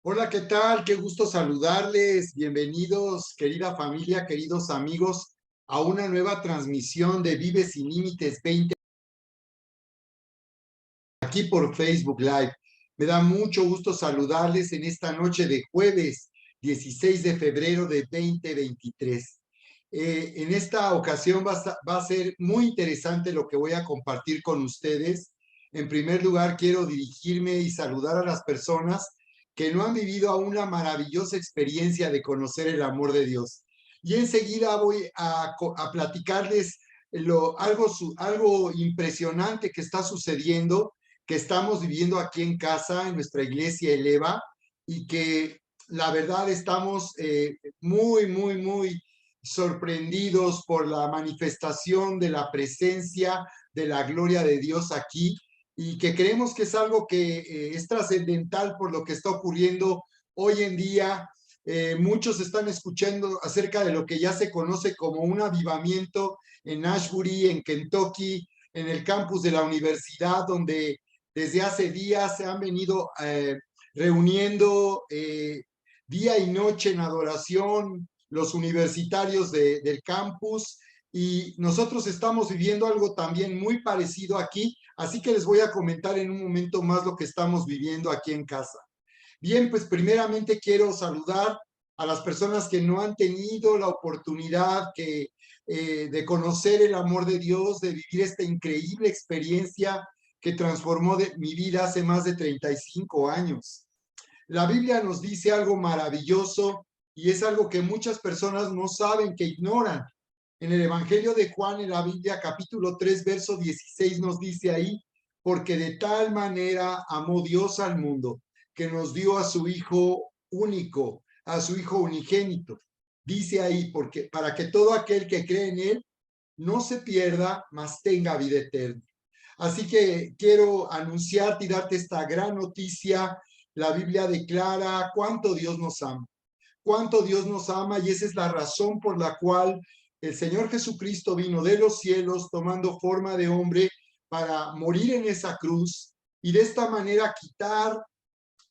Hola, ¿qué tal? Qué gusto saludarles. Bienvenidos, querida familia, queridos amigos, a una nueva transmisión de Vive Sin Límites 20 aquí por Facebook Live. Me da mucho gusto saludarles en esta noche de jueves 16 de febrero de 2023. En esta ocasión va a ser muy interesante lo que voy a compartir con ustedes. En primer lugar, quiero dirigirme y saludar a las personas que no han vivido aún la maravillosa experiencia de conocer el amor de Dios. Y enseguida voy a platicarles algo impresionante que está sucediendo, que estamos viviendo aquí en casa, en nuestra iglesia Eleva, y que la verdad estamos muy sorprendidos por la manifestación de la presencia de la gloria de Dios aquí, y que creemos que es algo que es trascendental por lo que está ocurriendo hoy en día. Muchos están escuchando acerca de lo que ya se conoce como un avivamiento en Ashbury, en Kentucky, en el campus de la universidad, donde desde hace días se han venido reuniendo día y noche en adoración los universitarios del campus, y nosotros estamos viviendo algo también muy parecido aquí, así que les voy a comentar en un momento más lo que estamos viviendo aquí en casa. Bien, pues primeramente quiero saludar a las personas que no han tenido la oportunidad de conocer el amor de Dios, de vivir esta increíble experiencia que transformó mi vida hace más de 35 años. La Biblia nos dice algo maravilloso, y es algo que muchas personas no saben, que ignoran. En el Evangelio de Juan, en la Biblia, capítulo 3, verso 16, nos dice ahí: porque de tal manera amó Dios al mundo, que nos dio a su Hijo único, a su Hijo unigénito. Dice ahí, porque para que todo aquel que cree en Él no se pierda, mas tenga vida eterna. Así que quiero anunciarte y darte esta gran noticia. La Biblia declara cuánto Dios nos ama, cuánto Dios nos ama, y esa es la razón por la cual el Señor Jesucristo vino de los cielos tomando forma de hombre para morir en esa cruz, y de esta manera quitar,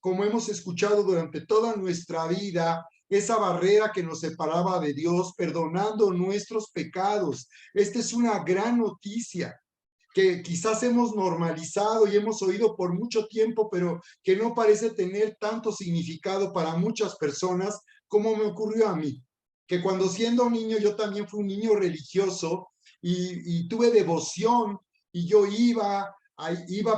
como hemos escuchado durante toda nuestra vida, esa barrera que nos separaba de Dios, perdonando nuestros pecados. Esta es una gran noticia que quizás hemos normalizado y hemos oído por mucho tiempo, pero que no parece tener tanto significado para muchas personas, como me ocurrió a mí, que cuando siendo niño yo también fui un niño religioso, y tuve devoción, y yo iba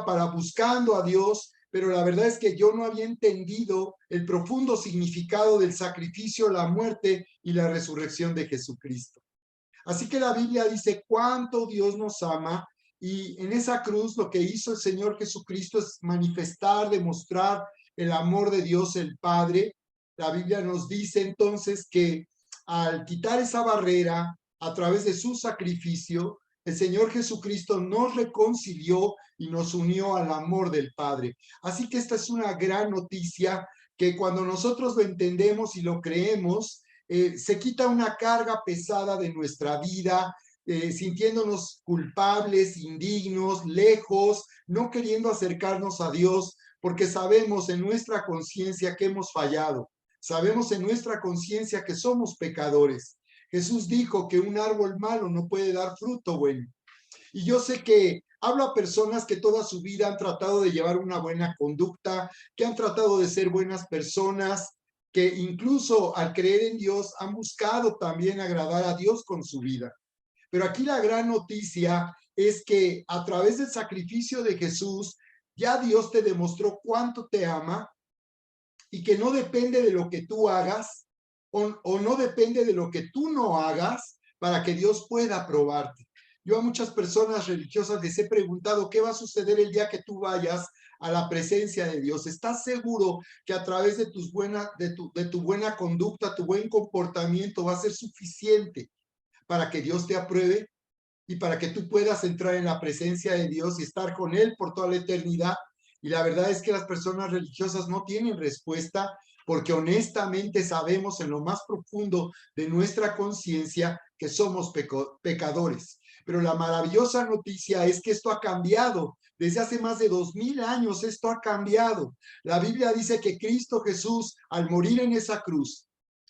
para buscando a Dios, pero la verdad es que yo no había entendido el profundo significado del sacrificio, la muerte y la resurrección de Jesucristo. Así que la Biblia dice cuánto Dios nos ama, y en esa cruz lo que hizo el Señor Jesucristo es manifestar, demostrar el amor de Dios el Padre. La Biblia nos dice entonces que al quitar esa barrera a través de su sacrificio, el Señor Jesucristo nos reconcilió y nos unió al amor del Padre. Así que esta es una gran noticia, que cuando nosotros lo entendemos y lo creemos, se quita una carga pesada de nuestra vida, sintiéndonos culpables, indignos, lejos, no queriendo acercarnos a Dios, porque sabemos en nuestra conciencia que hemos fallado, sabemos en nuestra conciencia que somos pecadores. Jesús dijo que un árbol malo no puede dar fruto bueno. Y yo sé que hablo a personas que toda su vida han tratado de llevar una buena conducta, que han tratado de ser buenas personas, que incluso al creer en Dios han buscado también agradar a Dios con su vida. Pero aquí la gran noticia es que a través del sacrificio de Jesús, ya Dios te demostró cuánto te ama, y que no depende de lo que tú hagas, o no depende de lo que tú no hagas para que Dios pueda aprobarte. Yo a muchas personas religiosas les he preguntado qué va a suceder el día que tú vayas a la presencia de Dios. ¿Estás seguro que a través de tu buena conducta, tu buen comportamiento va a ser suficiente para que Dios te apruebe y para que tú puedas entrar en la presencia de Dios y estar con Él por toda la eternidad? Y la verdad es que las personas religiosas no tienen respuesta, porque honestamente sabemos en lo más profundo de nuestra conciencia que somos pecadores. Pero la maravillosa noticia es que esto ha cambiado. Desde hace más de 2000 años esto ha cambiado. La Biblia dice que Cristo Jesús, al morir en esa cruz,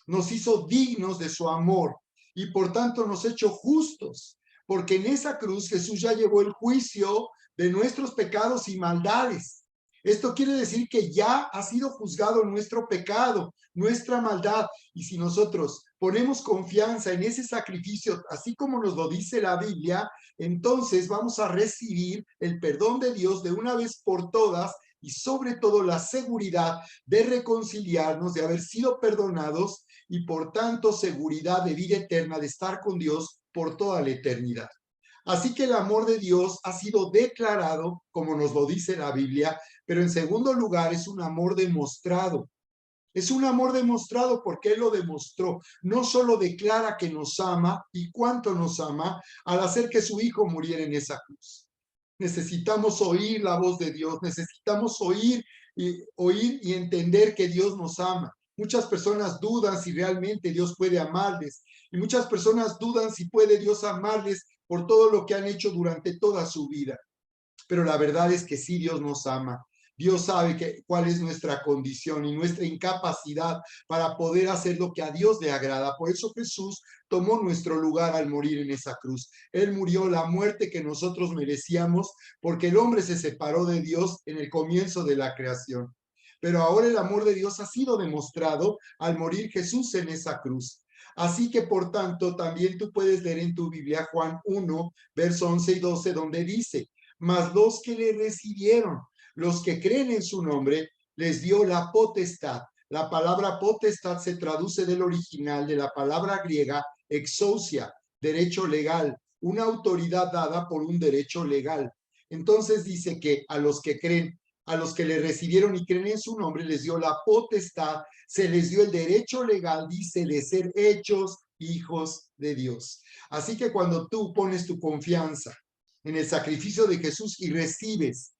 nos hizo dignos de su amor y por tanto nos ha hecho justos, porque en esa cruz Jesús ya llevó el juicio de nuestros pecados y maldades. Esto quiere decir que ya ha sido juzgado nuestro pecado, nuestra maldad, y si nosotros ponemos confianza en ese sacrificio, así como nos lo dice la Biblia, entonces vamos a recibir el perdón de Dios de una vez por todas y sobre todo la seguridad de reconciliarnos, de haber sido perdonados y por tanto seguridad de vida eterna, de estar con Dios por toda la eternidad. Así que el amor de Dios ha sido declarado, como nos lo dice la Biblia, pero en segundo lugar es un amor demostrado. Es un amor demostrado porque Él lo demostró. No solo declara que nos ama y cuánto nos ama al hacer que su Hijo muriera en esa cruz. Necesitamos oír la voz de Dios, necesitamos oír y entender que Dios nos ama. Muchas personas dudan si realmente Dios puede amarles y muchas personas dudan si puede Dios amarles por todo lo que han hecho durante toda su vida. Pero la verdad es que sí, Dios nos ama. Dios sabe cuál es nuestra condición y nuestra incapacidad para poder hacer lo que a Dios le agrada. Por eso Jesús tomó nuestro lugar al morir en esa cruz. Él murió la muerte que nosotros merecíamos porque el hombre se separó de Dios en el comienzo de la creación. Pero ahora el amor de Dios ha sido demostrado al morir Jesús en esa cruz. Así que, por tanto, también tú puedes leer en tu Biblia Juan 1, verso 11 y 12, donde dice: mas los que le recibieron, los que creen en su nombre, les dio la potestad. La palabra potestad se traduce del original de la palabra griega exousia, derecho legal, una autoridad dada por un derecho legal. Entonces dice que a los que creen, a los que le recibieron y creen en su nombre, les dio la potestad, se les dio el derecho legal, dice, de ser hechos hijos de Dios. Así que cuando tú pones tu confianza en el sacrificio de Jesús y recibes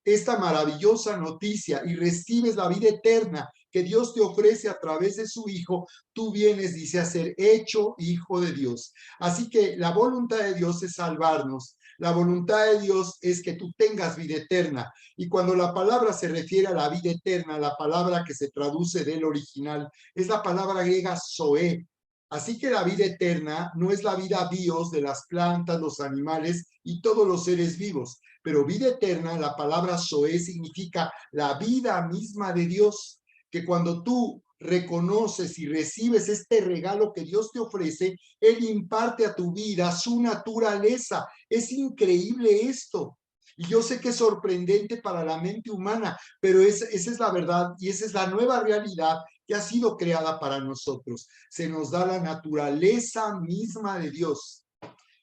esta maravillosa noticia y recibes la vida eterna que Dios te ofrece a través de su Hijo, tú vienes, dice, a ser hecho hijo de Dios. Así que la voluntad de Dios es salvarnos. La voluntad de Dios es que tú tengas vida eterna. Y cuando la palabra se refiere a la vida eterna, la palabra que se traduce del original es la palabra griega zoe. Así que la vida eterna no es la vida bios de las plantas, los animales y todos los seres vivos, pero vida eterna, la palabra zoe significa la vida misma de Dios, que cuando tú reconoces y recibes este regalo que Dios te ofrece, Él imparte a tu vida su naturaleza. Es increíble esto. Y yo sé que es sorprendente para la mente humana, pero esa es la verdad y esa es la nueva realidad que ha sido creada para nosotros. Se nos da la naturaleza misma de Dios.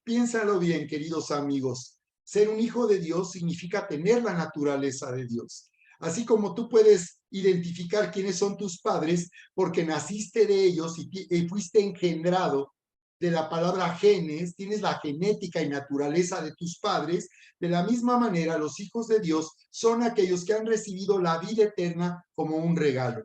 Piénsalo bien, queridos amigos. Ser un hijo de Dios significa tener la naturaleza de Dios. Así como tú puedes identificar quiénes son tus padres porque naciste de ellos y fuiste engendrado de la palabra genes, tienes la genética y naturaleza de tus padres, de la misma manera los hijos de Dios son aquellos que han recibido la vida eterna como un regalo.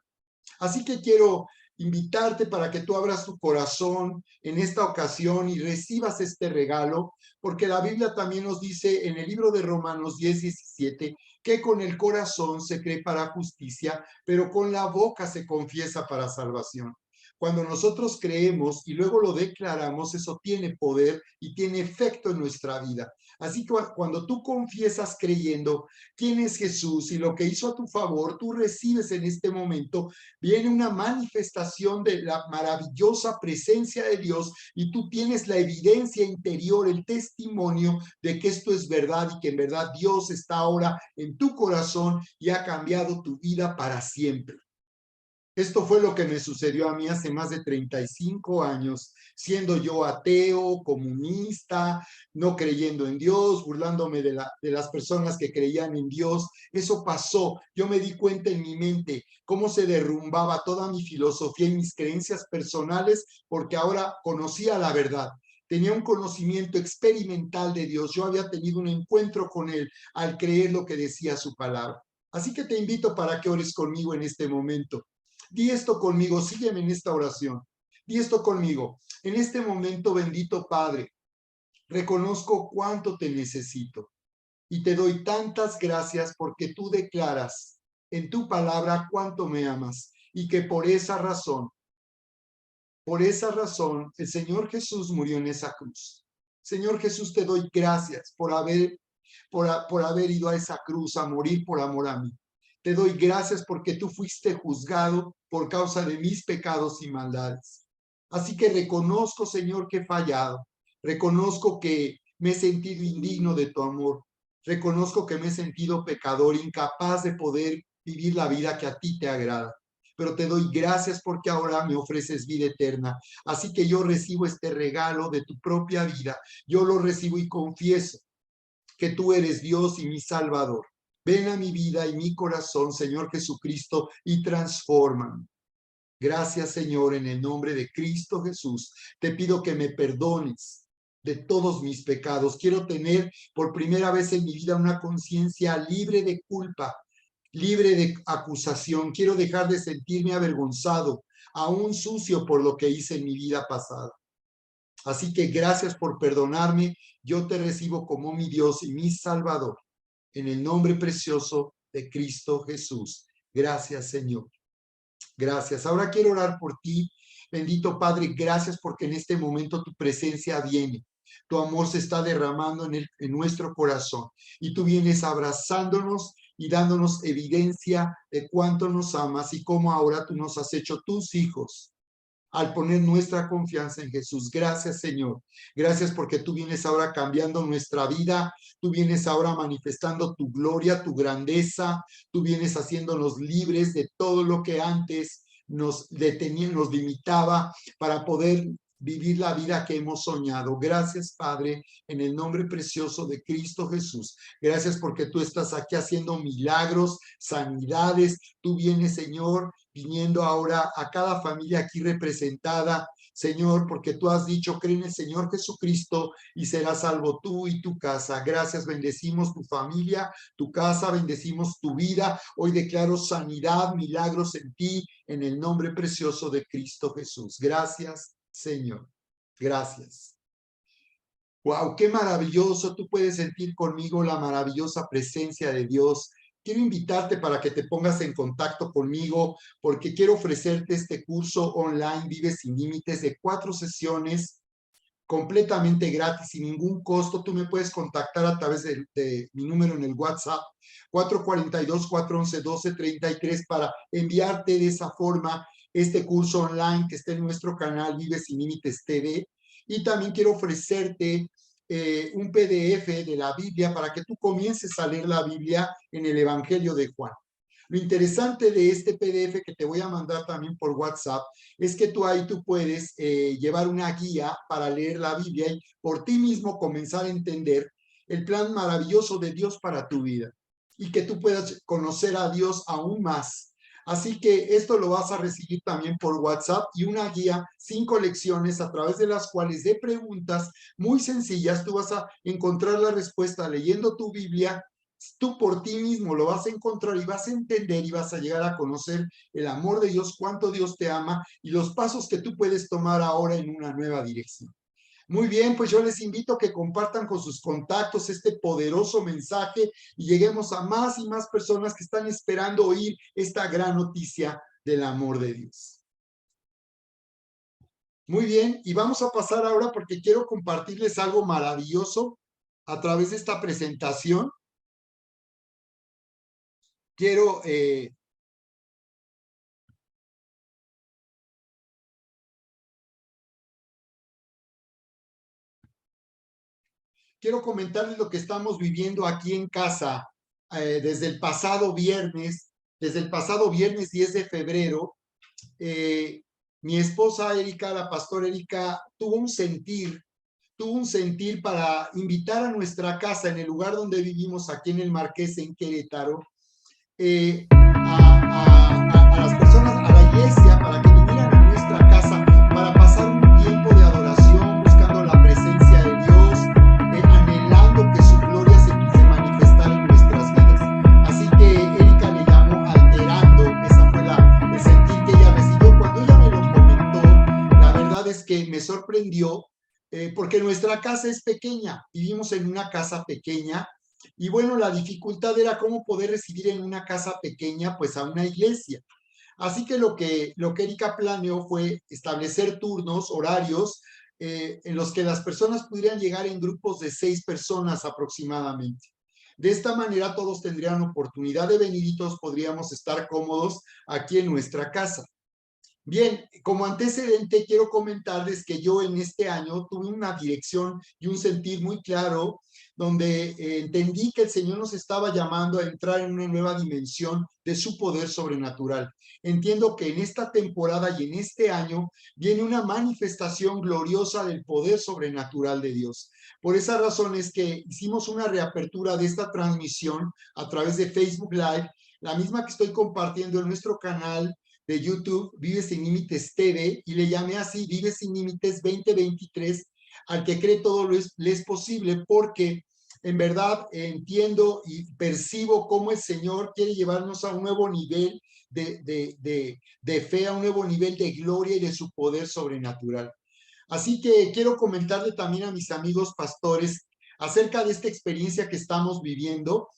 Así que quiero invitarte para que tú abras tu corazón en esta ocasión y recibas este regalo, porque la Biblia también nos dice en el libro de Romanos 10:17 que con el corazón se cree para justicia, pero con la boca se confiesa para salvación. Cuando nosotros creemos y luego lo declaramos, eso tiene poder y tiene efecto en nuestra vida. Así que cuando tú confiesas creyendo quién es Jesús y lo que hizo a tu favor, tú recibes en este momento, viene una manifestación de la maravillosa presencia de Dios y tú tienes la evidencia interior, el testimonio de que esto es verdad y que en verdad Dios está ahora en tu corazón y ha cambiado tu vida para siempre. Esto fue lo que me sucedió a mí hace más de 35 años, siendo yo ateo, comunista, no creyendo en Dios, burlándome de las personas que creían en Dios. Eso pasó. Yo me di cuenta en mi mente cómo se derrumbaba toda mi filosofía y mis creencias personales, porque ahora conocía la verdad. Tenía un conocimiento experimental de Dios. Yo había tenido un encuentro con Él al creer lo que decía su palabra. Así que te invito para que ores conmigo en este momento. Di esto conmigo, sígueme en esta oración. Di esto conmigo. En este momento, bendito Padre, Reconozco cuánto te necesito y te doy tantas gracias porque tú declaras en tu palabra cuánto me amas y que por esa razón, el Señor Jesús murió en esa cruz. Señor Jesús, te doy gracias por haber ido a esa cruz a morir por amor a mí. Te doy gracias porque tú fuiste juzgado por causa de mis pecados y maldades. Así que reconozco, Señor, que he fallado. Reconozco que me he sentido indigno de tu amor. Reconozco que me he sentido pecador, incapaz de poder vivir la vida que a ti te agrada. Pero te doy gracias porque ahora me ofreces vida eterna. Así que yo recibo este regalo de tu propia vida. Yo lo recibo y confieso que tú eres Dios y mi Salvador. Ven a mi vida y mi corazón, Señor Jesucristo, y transfórmame. Gracias, Señor, en el nombre de Cristo Jesús. Te pido que me perdones de todos mis pecados. Quiero tener por primera vez en mi vida una conciencia libre de culpa, libre de acusación. Quiero dejar de sentirme avergonzado, aún sucio por lo que hice en mi vida pasada. Así que gracias por perdonarme. Yo te recibo como mi Dios y mi Salvador. En el nombre precioso de Cristo Jesús. Gracias, Señor. Gracias. Ahora quiero orar por ti. Bendito Padre, gracias porque en este momento tu presencia viene. Tu amor se está derramando en nuestro corazón y tú vienes abrazándonos y dándonos evidencia de cuánto nos amas y cómo ahora tú nos has hecho tus hijos al poner nuestra confianza en Jesús. Gracias, Señor. Gracias porque tú vienes ahora cambiando nuestra vida, tú vienes ahora manifestando tu gloria, tu grandeza, tú vienes haciéndonos libres de todo lo que antes nos detenía, nos limitaba para poder vivir la vida que hemos soñado. Gracias, Padre, en el nombre precioso de Cristo Jesús. Gracias porque tú estás aquí haciendo milagros, sanidades. Tú vienes, Señor, viniendo ahora a cada familia aquí representada, Señor, porque tú has dicho, cree en el Señor Jesucristo y serás salvo tú y tu casa. Gracias, bendecimos tu familia, tu casa, bendecimos tu vida. Hoy declaro sanidad, milagros en ti, en el nombre precioso de Cristo Jesús. Gracias, Señor. Gracias. Wow, qué maravilloso. Tú puedes sentir conmigo la maravillosa presencia de Dios. Quiero invitarte para que te pongas en contacto conmigo porque quiero ofrecerte este curso online Vive sin Límites de 4 sesiones completamente gratis, sin ningún costo. Tú me puedes contactar a través de mi número en el WhatsApp 442-411-1233 para enviarte de esa forma este curso online que está en nuestro canal Vive sin Límites TV. Y también quiero ofrecerte un PDF de la Biblia para que tú comiences a leer la Biblia en el Evangelio de Juan. Lo interesante de este PDF que te voy a mandar también por WhatsApp es que tú puedes llevar una guía para leer la Biblia y por ti mismo comenzar a entender el plan maravilloso de Dios para tu vida y que tú puedas conocer a Dios aún más. Así que esto lo vas a recibir también por WhatsApp y una guía, 5 lecciones a través de las cuales de preguntas muy sencillas tú vas a encontrar la respuesta leyendo tu Biblia. Tú por ti mismo lo vas a encontrar y vas a entender y vas a llegar a conocer el amor de Dios, cuánto Dios te ama y los pasos que tú puedes tomar ahora en una nueva dirección. Muy bien, pues yo les invito a que compartan con sus contactos este poderoso mensaje y lleguemos a más y más personas que están esperando oír esta gran noticia del amor de Dios. Muy bien, y vamos a pasar ahora porque quiero compartirles algo maravilloso a través de esta presentación. Quiero comentarles lo que estamos viviendo aquí en casa desde el pasado viernes 10 de febrero. Mi esposa Erika, la pastora Erika, tuvo un sentir para invitar a nuestra casa en el lugar donde vivimos, aquí en el Marqués, en Querétaro, a las personas, a la iglesia, para que vinieran a nuestra casa para pasar un tiempo de adoración, buscando la presencia de Dios, anhelando que su gloria se manifestara en nuestras vidas. Así que Erika le llamó alterando. Esa fue el sentir que ella recibió. Cuando ella me lo comentó, la verdad es que me sorprendió porque nuestra casa es pequeña, vivimos en una casa pequeña y bueno, la dificultad era cómo poder recibir en una casa pequeña pues a una iglesia. Así que lo que Erika planeó fue establecer turnos, horarios, en los que las personas pudieran llegar en grupos de 6 personas aproximadamente. De esta manera todos tendrían oportunidad de venir y todos podríamos estar cómodos aquí en nuestra casa. Bien, como antecedente quiero comentarles que yo en este año tuve una dirección y un sentir muy claro donde entendí que el Señor nos estaba llamando a entrar en una nueva dimensión de su poder sobrenatural. Entiendo que en esta temporada y en este año viene una manifestación gloriosa del poder sobrenatural de Dios. Por esa razón es que hicimos una reapertura de esta transmisión a través de Facebook Live, la misma que estoy compartiendo en nuestro canal de YouTube, Vive Sin Límites TV, y le llamé así, Vive Sin Límites 2023, al que cree todo le es posible, porque en verdad entiendo y percibo cómo el Señor quiere llevarnos a un nuevo nivel de fe, a un nuevo nivel de gloria y de su poder sobrenatural. Así que quiero comentarle también a mis amigos pastores acerca de esta experiencia que estamos viviendo,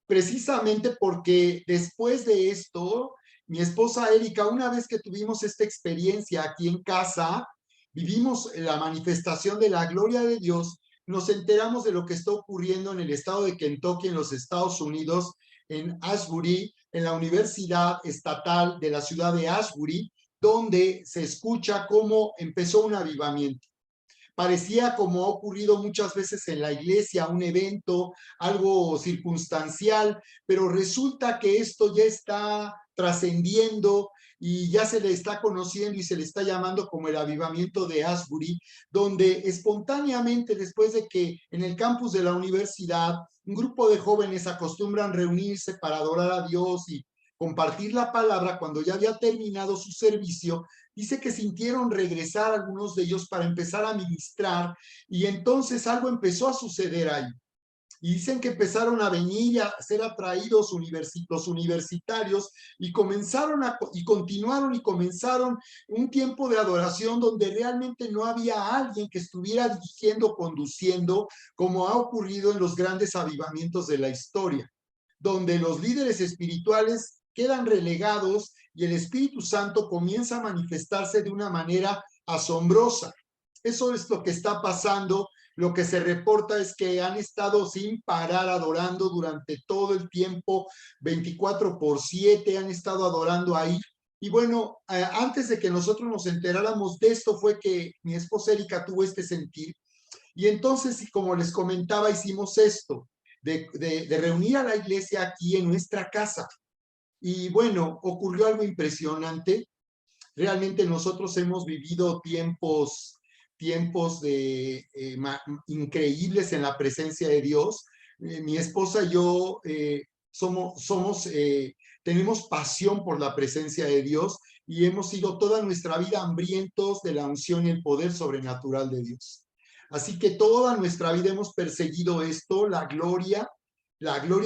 precisamente porque después de esto, mi esposa Erika, una vez que tuvimos esta experiencia aquí en casa, vivimos la manifestación de la gloria de Dios, nos enteramos de lo que está ocurriendo en el estado de Kentucky, en los Estados Unidos, en Ashbury, en la Universidad Estatal de la ciudad de Ashbury, donde se escucha cómo empezó un avivamiento. Parecía, como ha ocurrido muchas veces en la iglesia, un evento, algo circunstancial, pero resulta que esto ya está trascendiendo y ya se le está conociendo y se le está llamando como el avivamiento de Asbury, donde espontáneamente, después de que en el campus de la universidad un grupo de jóvenes acostumbran reunirse para adorar a Dios y compartir la palabra, cuando ya había terminado su servicio, dice que sintieron regresar algunos de ellos para empezar a ministrar, y entonces algo empezó a suceder ahí. Y dicen que empezaron a venir y a ser atraídos los universitarios y continuaron y comenzaron un tiempo de adoración donde realmente no había alguien que estuviera dirigiendo, conduciendo, como ha ocurrido en los grandes avivamientos de la historia, donde los líderes espirituales quedan relegados y el Espíritu Santo comienza a manifestarse de una manera asombrosa. Eso es lo que está pasando. Lo que se reporta es que han estado sin parar adorando durante todo el tiempo, 24/7, han estado adorando ahí. Y bueno, antes de que nosotros nos enteráramos de esto fue que mi esposa Erika tuvo este sentir. Y entonces, como les comentaba, hicimos esto, de reunir a la iglesia aquí en nuestra casa. Y bueno, ocurrió algo impresionante. Realmente nosotros hemos vivido tiempos increíbles en la presencia de Dios. Mi esposa y yo tenemos pasión por la presencia de Dios y hemos sido toda nuestra vida hambrientos de la unción y el poder sobrenatural de Dios. Así que toda nuestra vida hemos perseguido esto, la gloria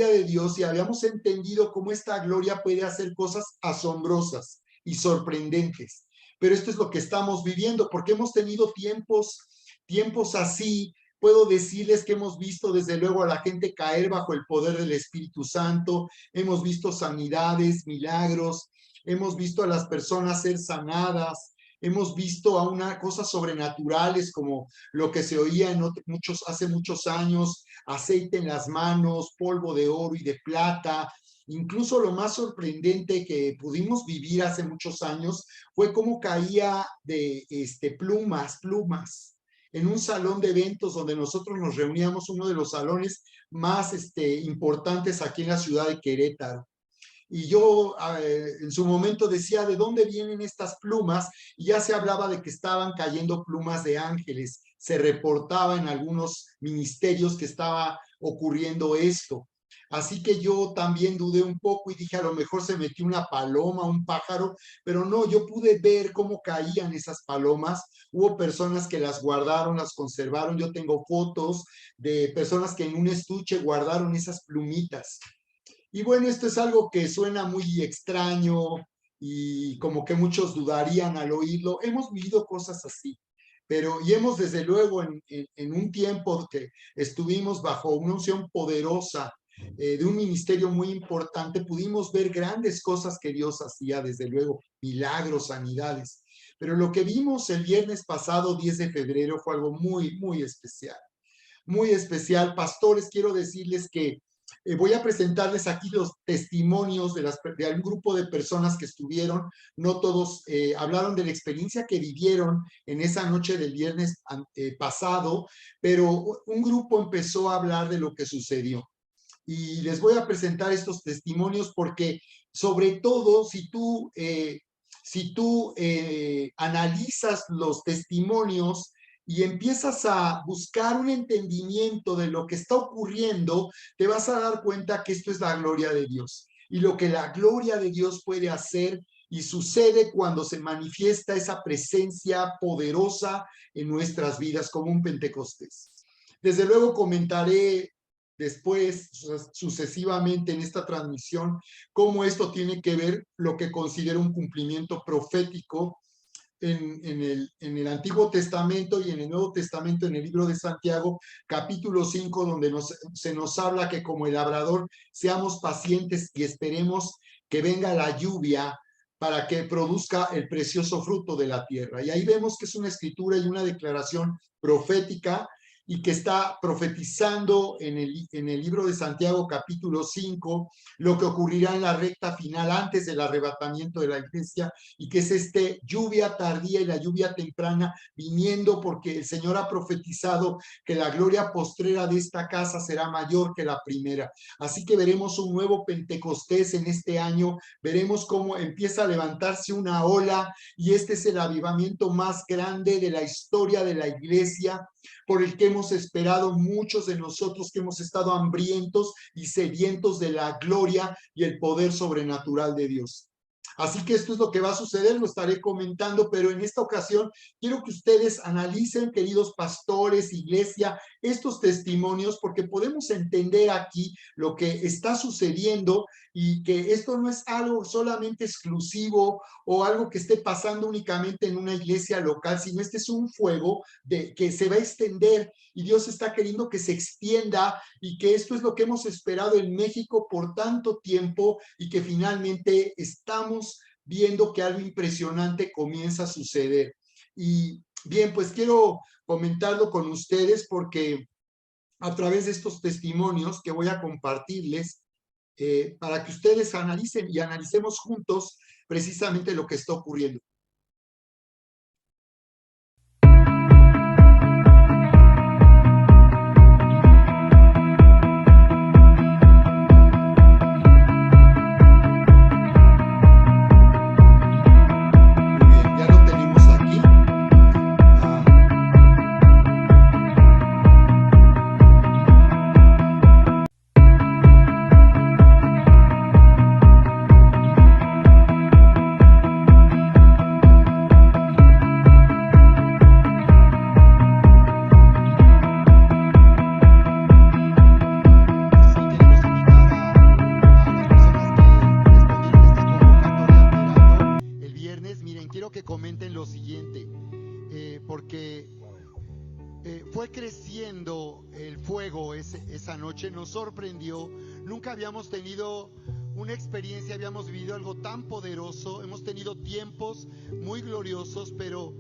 de Dios, y habíamos entendido cómo esta gloria puede hacer cosas asombrosas y sorprendentes. Pero esto es lo que estamos viviendo, porque hemos tenido tiempos así. Puedo decirles que hemos visto desde luego a la gente caer bajo el poder del Espíritu Santo, hemos visto sanidades, milagros, hemos visto a las personas ser sanadas, hemos visto a una cosas sobrenaturales como lo que se oía hace muchos años, aceite en las manos, polvo de oro y de plata. Incluso lo más sorprendente que pudimos vivir hace muchos años fue cómo caía de plumas en un salón de eventos donde nosotros nos reuníamos, uno de los salones más importantes aquí en la ciudad de Querétaro. Y yo en su momento decía, ¿de dónde vienen estas plumas? Y ya se hablaba de que estaban cayendo plumas de ángeles. Se reportaba en algunos ministerios que estaba ocurriendo esto. Así que yo también dudé un poco y dije, a lo mejor se metió una paloma, un pájaro, pero no, yo pude ver cómo caían esas palomas. Hubo personas que las guardaron, las conservaron. Yo tengo fotos de personas que en un estuche guardaron esas plumitas. Y bueno, esto es algo que suena muy extraño y como que muchos dudarían al oírlo. Hemos vivido cosas así, pero y hemos desde luego en un tiempo que estuvimos bajo una unción poderosa de un ministerio muy importante, pudimos ver grandes cosas que Dios hacía, desde luego, milagros, sanidades. Pero lo que vimos el viernes pasado, 10 de febrero, fue algo muy, muy especial. Muy especial. Pastores, quiero decirles que voy a presentarles aquí los testimonios de un grupo de personas que estuvieron. No todos hablaron de la experiencia que vivieron en esa noche del viernes pasado, pero un grupo empezó a hablar de lo que sucedió. Y les voy a presentar estos testimonios porque, sobre todo, si tú analizas los testimonios y empiezas a buscar un entendimiento de lo que está ocurriendo, te vas a dar cuenta que esto es la gloria de Dios. Y lo que la gloria de Dios puede hacer y sucede cuando se manifiesta esa presencia poderosa en nuestras vidas como un Pentecostés. Desde luego comentaré después, sucesivamente en esta transmisión, cómo esto tiene que ver lo que considero un cumplimiento profético en el Antiguo Testamento y en el Nuevo Testamento, en el libro de Santiago, capítulo 5, donde se nos habla que como el labrador seamos pacientes y esperemos que venga la lluvia para que produzca el precioso fruto de la tierra. Y ahí vemos que es una escritura y una declaración profética y que está profetizando en el libro de Santiago capítulo 5 lo que ocurrirá en la recta final antes del arrebatamiento de la iglesia, y que es lluvia tardía y la lluvia temprana viniendo, porque el Señor ha profetizado que la gloria postrera de esta casa será mayor que la primera. Así que veremos un nuevo Pentecostés en este año, veremos cómo empieza a levantarse una ola, y este es el avivamiento más grande de la historia de la iglesia, por el que hemos esperado muchos de nosotros, que hemos estado hambrientos y sedientos de la gloria y el poder sobrenatural de Dios. Así que esto es lo que va a suceder, lo estaré comentando, pero en esta ocasión quiero que ustedes analicen, queridos pastores, iglesia, estos testimonios, porque podemos entender aquí lo que está sucediendo y que esto no es algo solamente exclusivo o algo que esté pasando únicamente en una iglesia local, sino este es un fuego que se va a extender, y Dios está queriendo que se extienda, y que esto es lo que hemos esperado en México por tanto tiempo, y que finalmente estamos viendo que algo impresionante comienza a suceder. Y bien, pues quiero comentarlo con ustedes porque a través de estos testimonios que voy a compartirles, para que ustedes analicen y analicemos juntos precisamente lo que está ocurriendo. Nos sorprendió, nunca habíamos tenido una experiencia, habíamos vivido algo tan poderoso, hemos tenido tiempos muy gloriosos, pero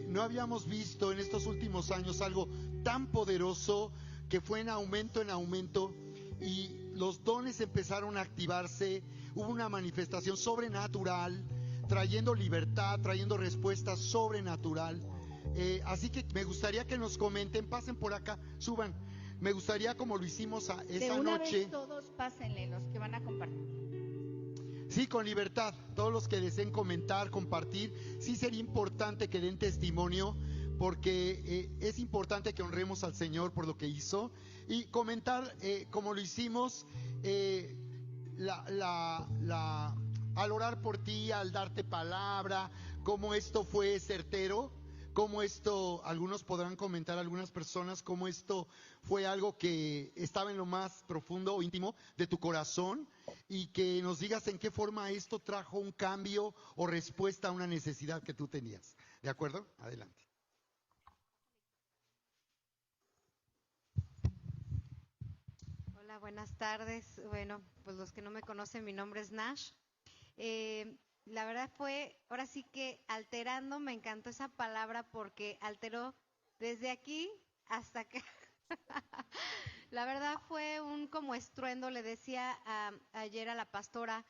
no habíamos visto en estos últimos años algo tan poderoso, que fue en aumento, y los dones empezaron a activarse, hubo una manifestación sobrenatural, trayendo libertad, trayendo respuestas sobrenatural. Así que me gustaría que nos comenten, pasen por acá, suban. Me gustaría, como lo hicimos esa noche. Vez todos pásenle, los que van a compartir. Sí, con libertad. Todos los que deseen comentar, compartir. Sí sería importante que den testimonio, porque es importante que honremos al Señor por lo que hizo. Y comentar, como lo hicimos, al orar por ti, al darte palabra, cómo esto fue certero. Cómo esto, algunos podrán comentar, algunas personas, cómo esto fue algo que estaba en lo más profundo o íntimo de tu corazón, y que nos digas en qué forma esto trajo un cambio o respuesta a una necesidad que tú tenías. ¿De acuerdo? Adelante. buenas tardes. Bueno, pues los que no me conocen, mi nombre es Nash. La verdad fue, ahora sí que alterando, me encantó esa palabra porque alteró desde aquí hasta acá. La verdad fue un como estruendo, le decía ayer a la pastora,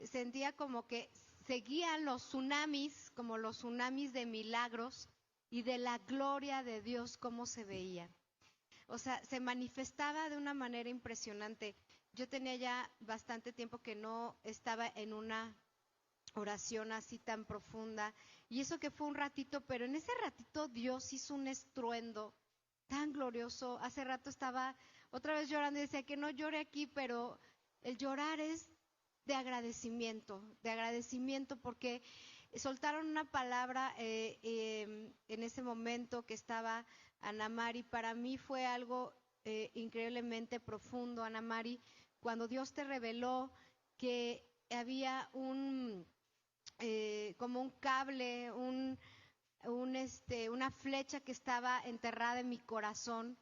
sentía como que seguían los tsunamis, como los tsunamis de milagros y de la gloria de Dios, cómo se veía. O sea, se manifestaba de una manera impresionante. Yo tenía ya bastante tiempo que no estaba en una oración así tan profunda. Y eso que fue un ratito, pero en ese ratito Dios hizo un estruendo tan glorioso. Hace rato estaba otra vez llorando y decía que no llore aquí, pero el llorar es de agradecimiento porque soltaron una palabra en ese momento que estaba Ana Mari. Para mí fue algo increíblemente profundo, Ana Mari, cuando Dios te reveló que había como un cable, una flecha que estaba enterrada en mi corazón.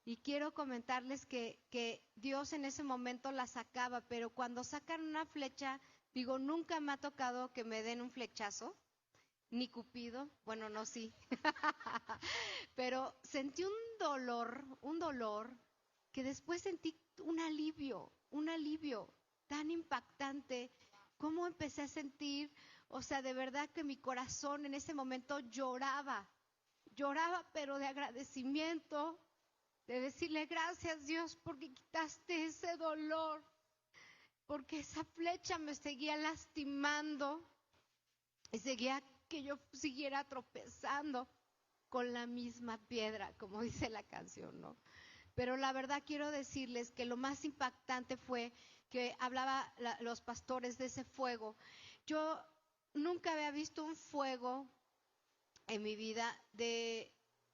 Y quiero comentarles que Dios en ese momento la sacaba, pero cuando sacan una flecha, digo, nunca me ha tocado que me den un flechazo, ni Cupido, bueno, no, sí, pero sentí un dolor, que después sentí un alivio tan impactante, como empecé a sentir, o sea, de verdad que mi corazón en ese momento lloraba pero de agradecimiento, de decirle gracias Dios porque quitaste ese dolor, porque esa flecha me seguía lastimando y seguía que yo siguiera tropezando con la misma piedra, como dice la canción, ¿no? Pero la verdad quiero decirles que lo más impactante fue que hablaba los pastores de ese fuego. Yo nunca había visto un fuego en mi vida,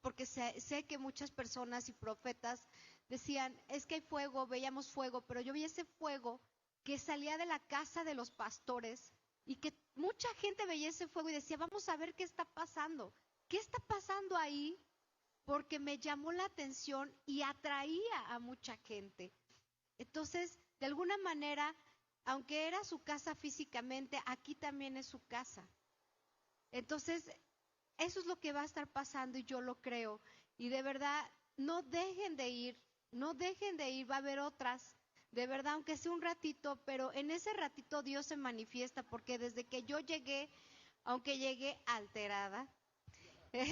porque sé que muchas personas y profetas decían, es que hay fuego, veíamos fuego, pero yo vi ese fuego que salía de la casa de los pastores y que mucha gente veía ese fuego y decía, vamos a ver qué está pasando ahí, porque me llamó la atención y atraía a mucha gente. Entonces, de alguna manera, aunque era su casa físicamente, aquí también es su casa. Entonces, eso es lo que va a estar pasando y yo lo creo. Y de verdad, no dejen de ir, va a haber otras. De verdad, aunque sea un ratito, pero en ese ratito Dios se manifiesta, porque desde que yo llegué, aunque llegué alterada,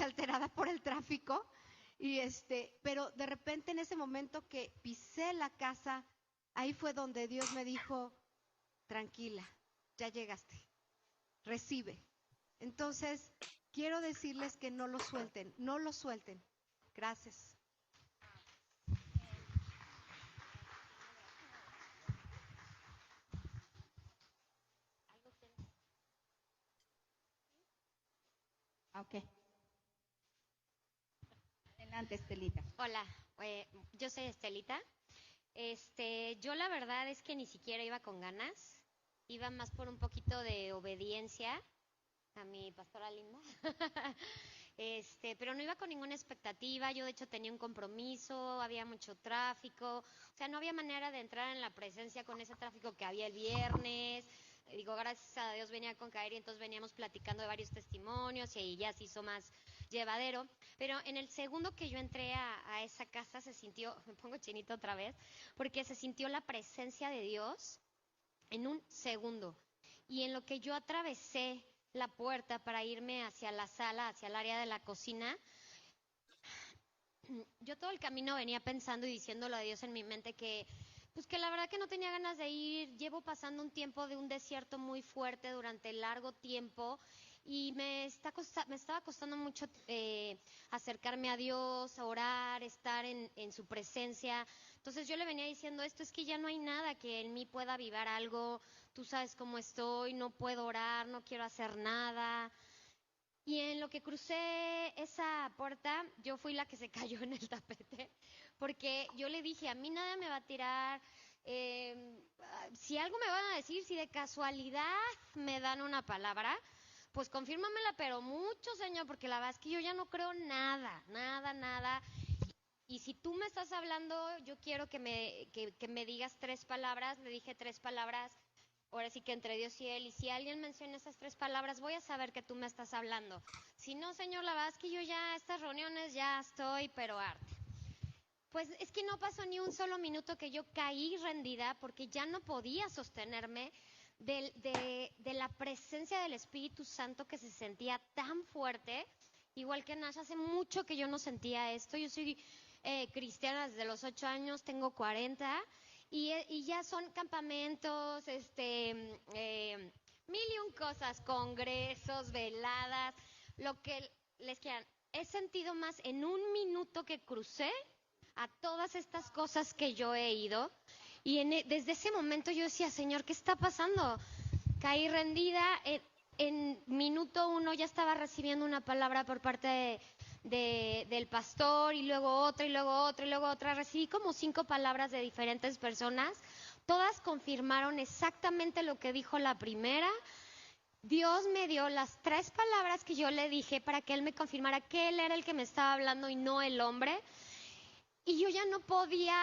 alterada por el tráfico, pero de repente en ese momento que pisé la casa, ahí fue donde Dios me dijo, tranquila, ya llegaste, recibe. Entonces, quiero decirles que no lo suelten, no lo suelten. Gracias. Ok. Adelante, Estelita. Hola, yo soy Estelita. Yo la verdad es que ni siquiera iba con ganas, iba más por un poquito de obediencia a mi pastora linda. Pero no iba con ninguna expectativa. Yo de hecho tenía un compromiso, había mucho tráfico, o sea, no había manera de entrar en la presencia con ese tráfico que había el viernes. Digo, gracias a Dios venía con Kairi, entonces veníamos platicando de varios testimonios y ahí ya se hizo más llevadero. Pero en el segundo que yo entré a esa casa se sintió, me pongo chinito otra vez, porque se sintió la presencia de Dios en un segundo. Y en lo que yo atravesé la puerta para irme hacia la sala, hacia el área de la cocina, yo todo el camino venía pensando y diciéndolo a Dios en mi mente que, pues que la verdad que no tenía ganas de ir. Llevo pasando un tiempo de un desierto muy fuerte durante largo tiempo y me estaba costando mucho acercarme a Dios, a orar, estar en su presencia. Entonces yo le venía diciendo esto, es que ya no hay nada que en mí pueda avivar algo. Tú sabes cómo estoy, no puedo orar, no quiero hacer nada. Y en lo que crucé esa puerta, yo fui la que se cayó en el tapete, porque yo le dije, a mí nada me va a tirar, si algo me van a decir, si de casualidad me dan una palabra, pues confírmamela, pero mucho, Señor, porque la verdad es que yo ya no creo nada, nada, nada. y si tú me estás hablando, yo quiero que me digas 3 palabras. Le dije 3 palabras, ahora sí que entre Dios y él, y si alguien menciona esas 3 palabras, voy a saber que tú me estás hablando. Si no, Señor, la verdad es que yo ya, estas reuniones ya estoy, pero harta. Pues es que no pasó ni un solo minuto que yo caí rendida porque ya no podía sostenerme de la presencia del Espíritu Santo que se sentía tan fuerte. Igual que Nash, hace mucho que yo no sentía esto. Yo soy cristiana desde los 8 años, tengo 40 y ya son campamentos, mil y un cosas, congresos, veladas, lo que les quieran. He sentido más en un minuto que crucé a todas estas cosas que yo he ido. Y desde ese momento yo decía, Señor, ¿qué está pasando? Caí rendida. En minuto 1 ya estaba recibiendo una palabra por parte del pastor, y luego otra, y luego otra, y luego otra. Recibí como 5 palabras de diferentes personas. Todas confirmaron exactamente lo que dijo la primera. Dios me dio las 3 palabras que yo le dije para que Él me confirmara que Él era el que me estaba hablando y no el hombre. Y yo ya no podía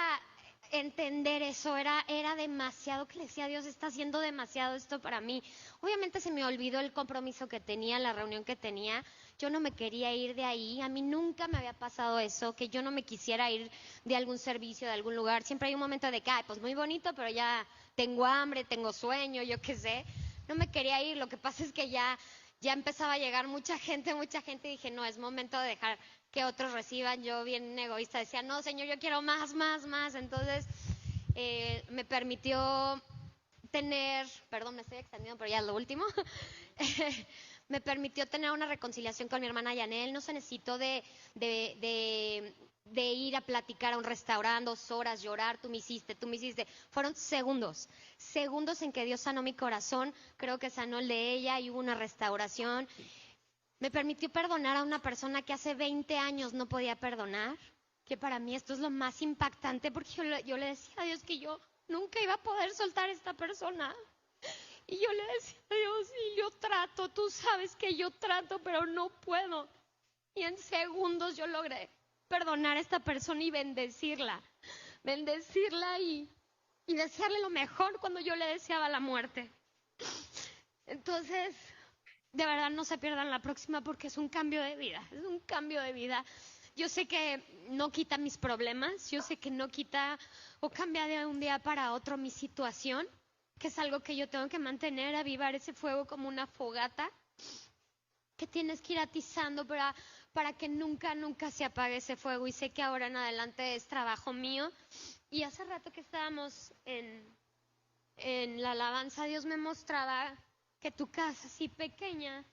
entender eso, era demasiado, que le decía a Dios, está haciendo demasiado esto para mí. Obviamente se me olvidó el compromiso que tenía, la reunión que tenía. Yo no me quería ir de ahí, a mí nunca me había pasado eso, que yo no me quisiera ir de algún servicio, de algún lugar. Siempre hay un momento de que, ay, pues muy bonito, pero ya tengo hambre, tengo sueño, yo qué sé. No me quería ir, lo que pasa es que ya empezaba a llegar mucha gente, y dije, no, es momento de dejar que otros reciban. Yo bien egoísta decía, no, Señor, yo quiero más, más, más. Entonces me permitió tener, perdón, me estoy extendiendo, pero ya es lo último, me permitió tener una reconciliación con mi hermana Yanel. No se necesitó de ir a platicar a un restaurante 2 horas, llorar, tú me hiciste. Fueron segundos en que Dios sanó mi corazón, creo que sanó el de ella y hubo una restauración. Me permitió perdonar a una persona que hace 20 años no podía perdonar, que para mí esto es lo más impactante, porque yo le decía a Dios que yo nunca iba a poder soltar a esta persona. Y yo le decía a Dios, y yo trato, tú sabes que yo trato, pero no puedo. Y en segundos yo logré perdonar a esta persona y bendecirla y desearle lo mejor cuando yo le deseaba la muerte. Entonces, de verdad no se pierdan la próxima, porque es un cambio de vida, Yo sé que no quita mis problemas, yo sé que no quita o cambia de un día para otro mi situación, que es algo que yo tengo que mantener, avivar ese fuego como una fogata, que tienes que ir atizando para que nunca, nunca se apague ese fuego. Y sé que ahora en adelante es trabajo mío. Y hace rato que estábamos en la alabanza, Dios me mostraba que tu casa así pequeña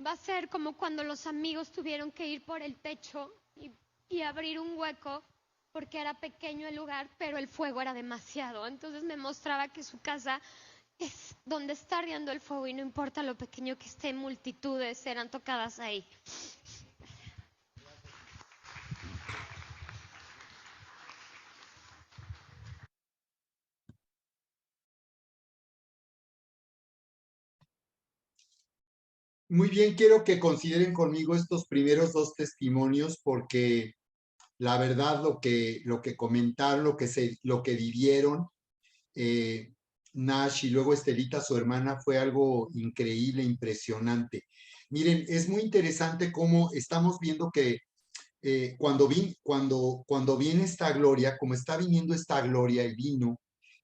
va a ser como cuando los amigos tuvieron que ir por el techo y abrir un hueco porque era pequeño el lugar, pero el fuego era demasiado. Entonces me mostraba que su casa es donde está ardiendo el fuego y no importa lo pequeño que esté, multitudes serán tocadas ahí. Muy bien, quiero que consideren conmigo estos primeros 2 testimonios, porque la verdad lo que comentaron, lo que vivieron, Nash y luego Estelita, su hermana, fue algo increíble, impresionante. Miren, es muy interesante cómo estamos viendo que cuando viene esta gloria, como está viniendo esta gloria, el vino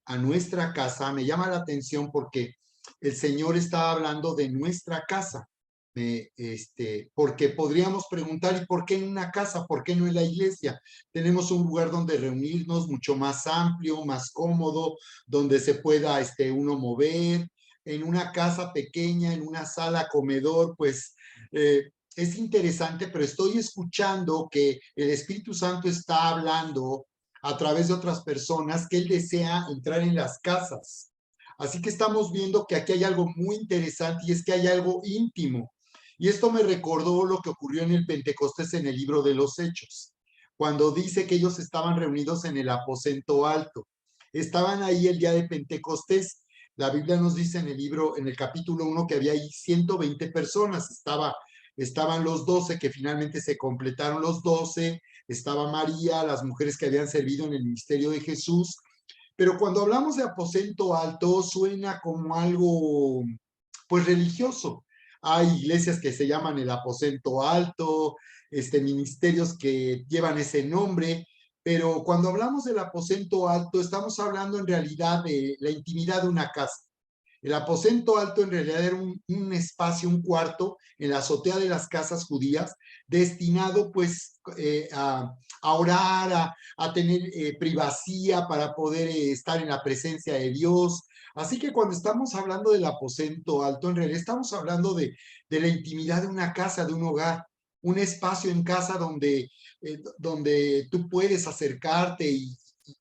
a nuestra casa, me llama la atención porque el Señor estaba hablando de nuestra casa. Porque podríamos preguntar, ¿y por qué en una casa? ¿Por qué no en la iglesia? Tenemos un lugar donde reunirnos mucho más amplio, más cómodo, donde se pueda uno mover. En una casa pequeña, en una sala comedor, pues es interesante, pero estoy escuchando que el Espíritu Santo está hablando a través de otras personas que Él desea entrar en las casas. Así que estamos viendo que aquí hay algo muy interesante, y es que hay algo íntimo. Y esto me recordó lo que ocurrió en el Pentecostés en el libro de los Hechos, cuando dice que ellos estaban reunidos en el aposento alto. Estaban ahí el día de Pentecostés. La Biblia nos dice en el libro, en el capítulo 1, que había ahí 120 personas. Estaba estaban los 12, que finalmente se completaron los 12, estaba María, las mujeres que habían servido en el ministerio de Jesús, pero cuando hablamos de aposento alto suena como algo pues religioso. Hay iglesias que se llaman el aposento alto, ministerios que llevan ese nombre, pero cuando hablamos del aposento alto estamos hablando en realidad de la intimidad de una casa. El aposento alto en realidad era un espacio, un cuarto en la azotea de las casas judías, destinado pues a orar, a tener privacidad para poder estar en la presencia de Dios. Así que cuando estamos hablando del aposento alto, en realidad estamos hablando de la intimidad de una casa, de un hogar, un espacio en casa donde tú puedes acercarte y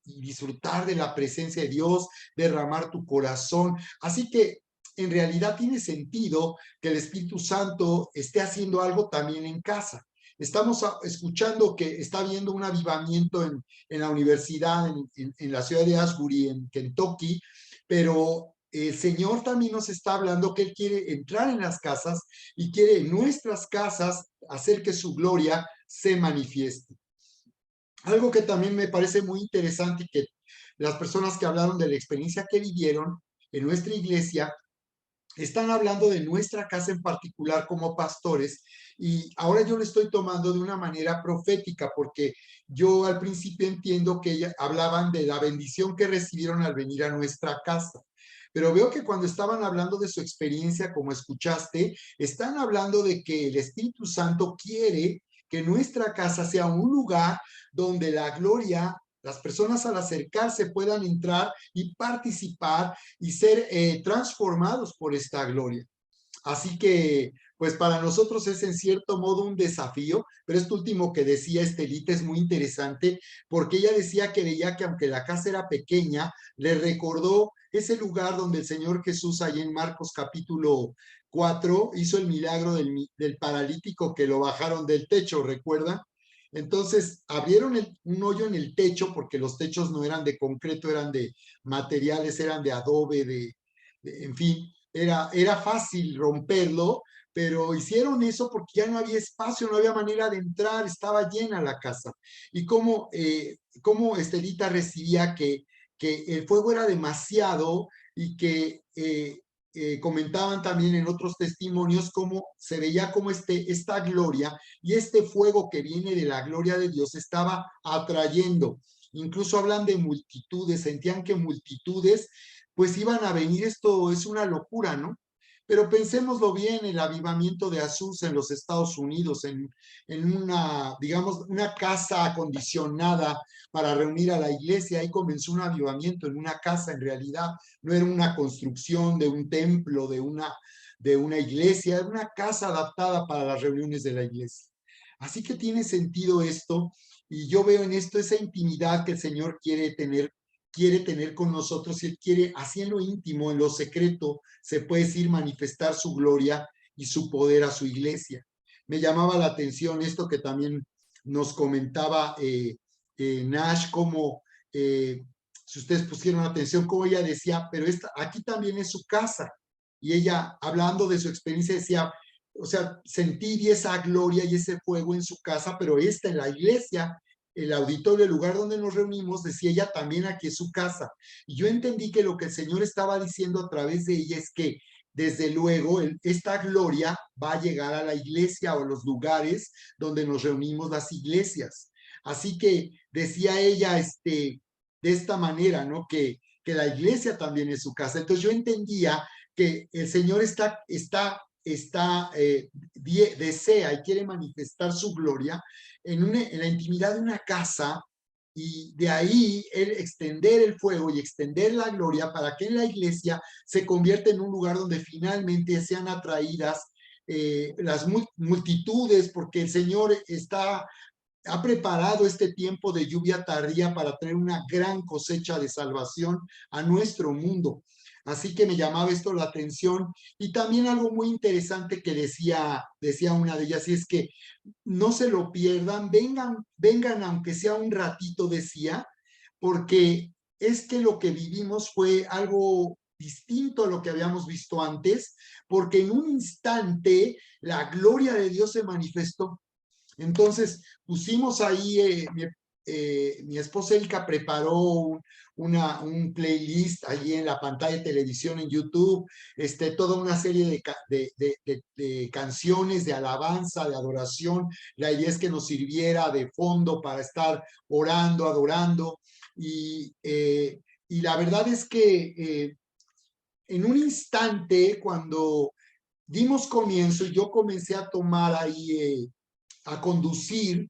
disfrutar de la presencia de Dios, derramar tu corazón. Así que en realidad tiene sentido que el Espíritu Santo esté haciendo algo también en casa. Estamos escuchando que está habiendo un avivamiento en la universidad, en la ciudad de Asbury, en Kentucky, pero el Señor también nos está hablando que Él quiere entrar en las casas y quiere en nuestras casas hacer que su gloria se manifieste. Algo que también me parece muy interesante y que las personas que hablaron de la experiencia que vivieron en nuestra iglesia están hablando de nuestra casa en particular como pastores, y ahora yo lo estoy tomando de una manera profética, porque yo al principio entiendo que hablaban de la bendición que recibieron al venir a nuestra casa. Pero veo que cuando estaban hablando de su experiencia, como escuchaste, están hablando de que el Espíritu Santo quiere que nuestra casa sea un lugar donde la gloria, las personas al acercarse puedan entrar y participar y ser transformados por esta gloria. Así que, pues para nosotros es en cierto modo un desafío, pero esto último que decía Estelita es muy interesante, porque ella decía que veía que aunque la casa era pequeña, le recordó ese lugar donde el Señor Jesús, allí en Marcos capítulo 4, hizo el milagro del paralítico que lo bajaron del techo, ¿recuerdan? Entonces abrieron un hoyo en el techo, porque los techos no eran de concreto, eran de materiales, eran de adobe, en fin, era fácil romperlo, pero hicieron eso porque ya no había espacio, no había manera de entrar, estaba llena la casa. Y cómo Estelita recibía que el fuego era demasiado y que comentaban también en otros testimonios cómo se veía como esta gloria y este fuego que viene de la gloria de Dios estaba atrayendo. Incluso hablan de multitudes, sentían que multitudes pues iban a venir. Esto es una locura, ¿no? Pero pensémoslo bien, el avivamiento de Azusa en los Estados Unidos, en una, digamos, una casa acondicionada para reunir a la iglesia. Ahí comenzó un avivamiento en una casa, en realidad no era una construcción de un templo, de una iglesia, era una casa adaptada para las reuniones de la iglesia. Así que tiene sentido esto, y yo veo en esto esa intimidad que el Señor quiere tener con nosotros, y Él quiere, así en lo íntimo, en lo secreto, se puede decir, manifestar su gloria y su poder a su iglesia. Me llamaba la atención esto que también nos comentaba Nash, como si ustedes pusieron atención, como ella decía, pero aquí también es su casa. Y ella, hablando de su experiencia, decía, o sea, sentir esa gloria y ese fuego en su casa, pero en la iglesia, el auditorio, el lugar donde nos reunimos, decía ella, también aquí es su casa. Y yo entendí que lo que el Señor estaba diciendo a través de ella es que, desde luego, esta gloria va a llegar a la iglesia o a los lugares donde nos reunimos las iglesias. Así que decía ella de esta manera, ¿no? Que la iglesia también es su casa. Entonces yo entendía que el Señor desea y quiere manifestar su gloria en la intimidad de una casa, y de ahí Él extender el fuego y extender la gloria para que en la iglesia se convierta en un lugar donde finalmente sean atraídas las multitudes, porque el Señor ha preparado este tiempo de lluvia tardía para traer una gran cosecha de salvación a nuestro mundo. Así que me llamaba esto la atención. Y también algo muy interesante que decía una de ellas, y es que no se lo pierdan, vengan aunque sea un ratito, decía, porque es que lo que vivimos fue algo distinto a lo que habíamos visto antes, porque en un instante la gloria de Dios se manifestó. Entonces pusimos ahí, mi esposa Elka preparó un playlist allí en la pantalla de televisión en YouTube, toda una serie de canciones de alabanza, de adoración. La idea es que nos sirviera de fondo para estar orando, adorando. Y la verdad es que en un instante, cuando dimos comienzo y yo comencé a tomar ahí, a conducir,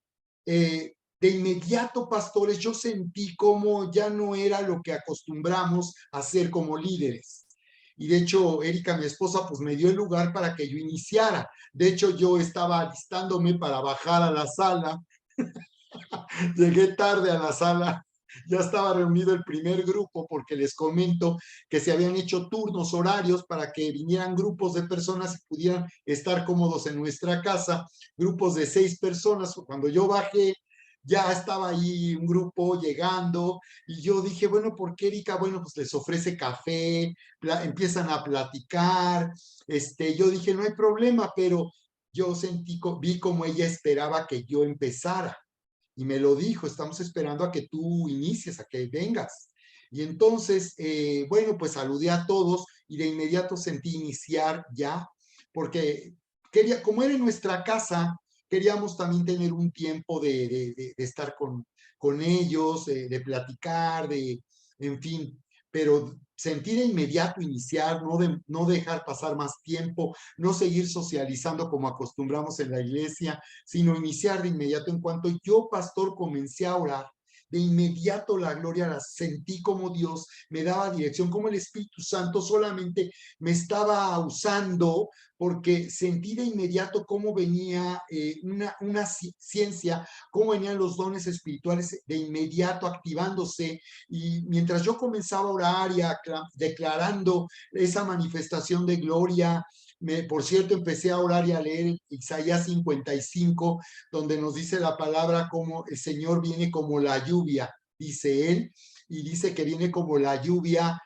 de inmediato, pastores, yo sentí como ya no era lo que acostumbramos a hacer como líderes. Y de hecho, Erika, mi esposa, pues me dio el lugar para que yo iniciara. De hecho, yo estaba alistándome para bajar a la sala. Llegué tarde a la sala, ya estaba reunido el primer grupo, porque les comento que se habían hecho turnos horarios para que vinieran grupos de personas y pudieran estar cómodos en nuestra casa, grupos de 6 personas. Cuando yo bajé, ya estaba ahí un grupo llegando y yo dije, bueno, ¿por qué, Erika? Bueno, pues les ofrece café, empiezan a platicar. Yo dije, no hay problema, pero yo vi como ella esperaba que yo empezara. Y me lo dijo, estamos esperando a que tú inicies, a que vengas. Y entonces, bueno, pues saludé a todos y de inmediato sentí iniciar ya, porque como era en nuestra casa, queríamos también tener un tiempo de estar con ellos, de platicar, en fin, pero sentí de inmediato iniciar, no dejar pasar más tiempo, no seguir socializando como acostumbramos en la iglesia, sino iniciar de inmediato. En cuanto yo, pastor, comencé a orar, de inmediato la gloria la sentí, como Dios me daba dirección, como el Espíritu Santo solamente me estaba usando, porque sentí de inmediato cómo venía una ciencia, cómo venían los dones espirituales de inmediato activándose. Y mientras yo comenzaba a orar y declarando esa manifestación de gloria, por cierto, empecé a orar y a leer Isaías 55, donde nos dice la palabra como el Señor viene como la lluvia, dice él, y dice que viene como la lluvia,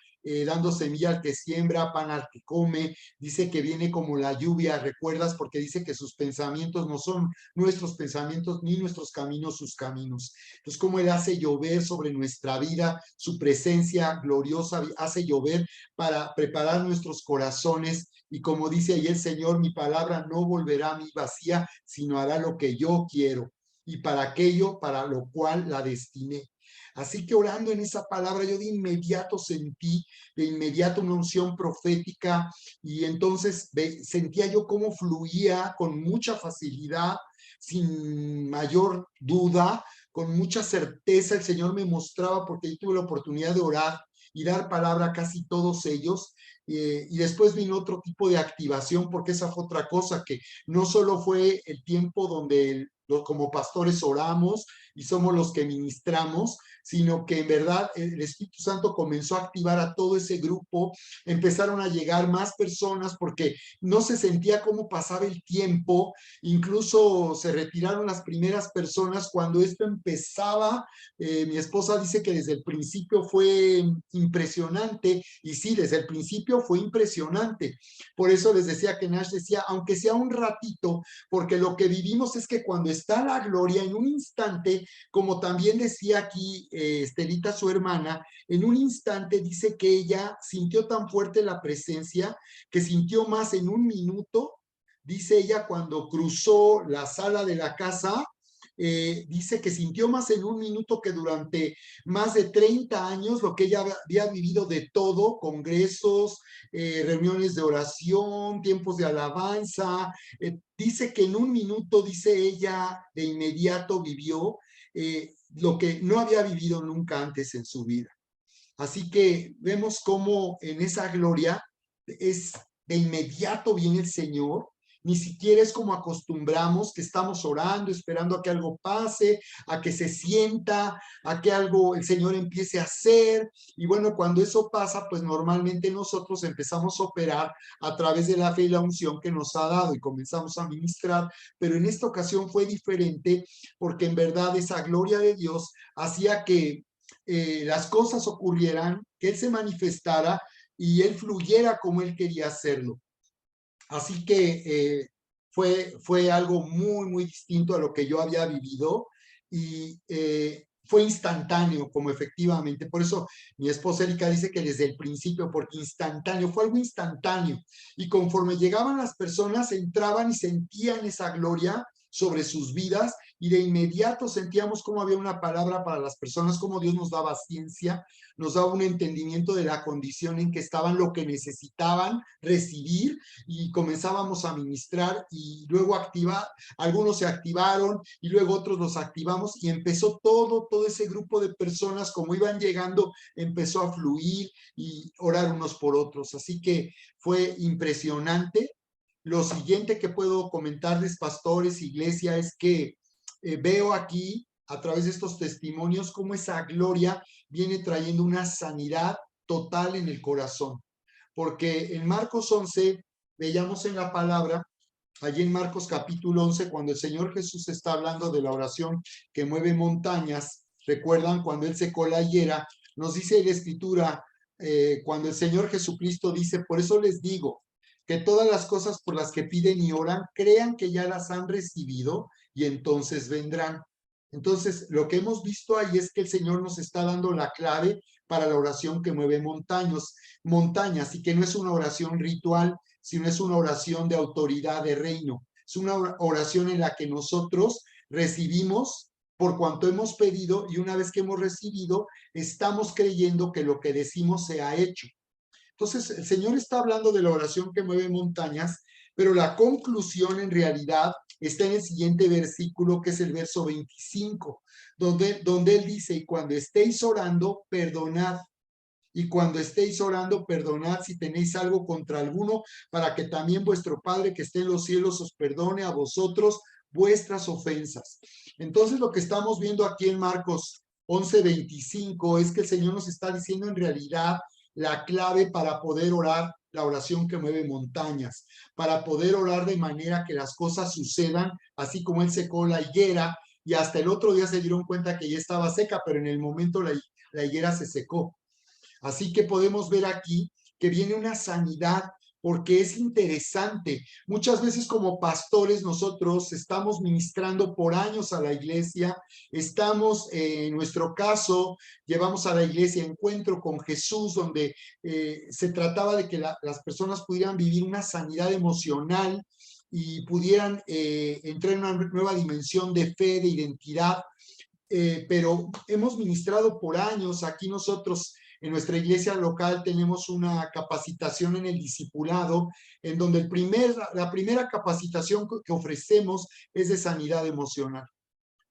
dando semilla al que siembra, pan al que come. Dice que viene como la lluvia, ¿recuerdas? Porque dice que sus pensamientos no son nuestros pensamientos, ni nuestros caminos sus caminos. Entonces, como él hace llover sobre nuestra vida, su presencia gloriosa hace llover para preparar nuestros corazones. Y como dice ahí el Señor, mi palabra no volverá a mí vacía, sino hará lo que yo quiero, y para aquello para lo cual la destiné. Así que orando en esa palabra, yo de inmediato sentí, de inmediato una unción profética, y entonces sentía yo cómo fluía con mucha facilidad, sin mayor duda, con mucha certeza. El Señor me mostraba, porque yo tuve la oportunidad de orar y dar palabra a casi todos ellos. Y después vino otro tipo de activación, porque esa fue otra cosa, que no solo fue el tiempo donde como pastores oramos y somos los que ministramos, sino que en verdad el Espíritu Santo comenzó a activar a todo ese grupo. Empezaron a llegar más personas porque no se sentía cómo pasaba el tiempo. Incluso se retiraron las primeras personas cuando esto empezaba. Mi esposa dice que desde el principio fue impresionante, y sí, desde el principio fue impresionante. Por eso les decía que Nash decía, aunque sea un ratito, porque lo que vivimos es que cuando está la gloria, en un instante, como también decía aquí Estelita, su hermana, en un instante dice que ella sintió tan fuerte la presencia que sintió más en un minuto. Dice ella, cuando cruzó la sala de la casa, dice que sintió más en un minuto que durante más de 30 años, lo que ella había vivido de todo: congresos, reuniones de oración, tiempos de alabanza. Dice que en un minuto, dice ella, de inmediato vivió lo que no había vivido nunca antes en su vida. Así que vemos cómo en esa gloria es de inmediato viene el Señor. Ni siquiera es como acostumbramos, que estamos orando, esperando a que algo pase, a que se sienta, a que algo el Señor empiece a hacer. Y bueno, cuando eso pasa, pues normalmente nosotros empezamos a operar a través de la fe y la unción que nos ha dado y comenzamos a ministrar. Pero en esta ocasión fue diferente, porque en verdad esa gloria de Dios hacía que las cosas ocurrieran, que Él se manifestara, y él fluyera como él quería hacerlo. Así que fue algo muy, muy distinto a lo que yo había vivido y fue instantáneo, como efectivamente. Por eso mi esposa Erika dice que desde el principio, porque instantáneo, fue algo instantáneo. Y conforme llegaban las personas, entraban y sentían esa gloria sobre sus vidas y de inmediato sentíamos cómo había una palabra para las personas, cómo Dios nos daba ciencia, nos daba un entendimiento de la condición en que estaban, lo que necesitaban recibir, y comenzábamos a ministrar y luego activar, algunos se activaron y luego otros los activamos y empezó todo ese grupo de personas, como iban llegando, empezó a fluir y orar unos por otros. Así que fue impresionante. Lo siguiente que puedo comentarles, pastores, iglesia, es que veo aquí a través de estos testimonios cómo esa gloria viene trayendo una sanidad total en el corazón. Porque en Marcos 11 veíamos en la palabra, allí en Marcos capítulo 11, cuando el Señor Jesús está hablando de la oración que mueve montañas, recuerdan cuando él secó la higuera, nos dice la Escritura, cuando el Señor Jesucristo dice, por eso les digo, que todas las cosas por las que piden y oran, crean que ya las han recibido y entonces vendrán. Entonces, lo que hemos visto ahí es que el Señor nos está dando la clave para la oración que mueve montañas, y que no es una oración ritual, sino es una oración de autoridad de reino. Es una oración en la que nosotros recibimos por cuanto hemos pedido, y una vez que hemos recibido, estamos creyendo que lo que decimos se ha hecho. Entonces, el Señor está hablando de la oración que mueve montañas, pero la conclusión en realidad está en el siguiente versículo, que es el verso 25, donde Él dice, y cuando estéis orando, perdonad. Y cuando estéis orando, perdonad si tenéis algo contra alguno, para que también vuestro Padre que esté en los cielos os perdone a vosotros vuestras ofensas. Entonces, lo que estamos viendo aquí en Marcos 11:25 es que el Señor nos está diciendo en realidad la clave para poder orar la oración que mueve montañas, para poder orar de manera que las cosas sucedan, así como Él secó la higuera y hasta el otro día se dieron cuenta que ya estaba seca, pero en el momento la higuera se secó. Así que podemos ver aquí que viene una sanidad, porque es interesante. Muchas veces como pastores nosotros estamos ministrando por años a la iglesia, estamos, en nuestro caso, llevamos a la iglesia Encuentro con Jesús, donde se trataba de que las personas pudieran vivir una sanidad emocional y pudieran entrar en una nueva dimensión de fe, de identidad. Pero hemos ministrado por años. Aquí nosotros en nuestra iglesia local tenemos una capacitación en el discipulado, en donde la primera capacitación que ofrecemos es de sanidad emocional,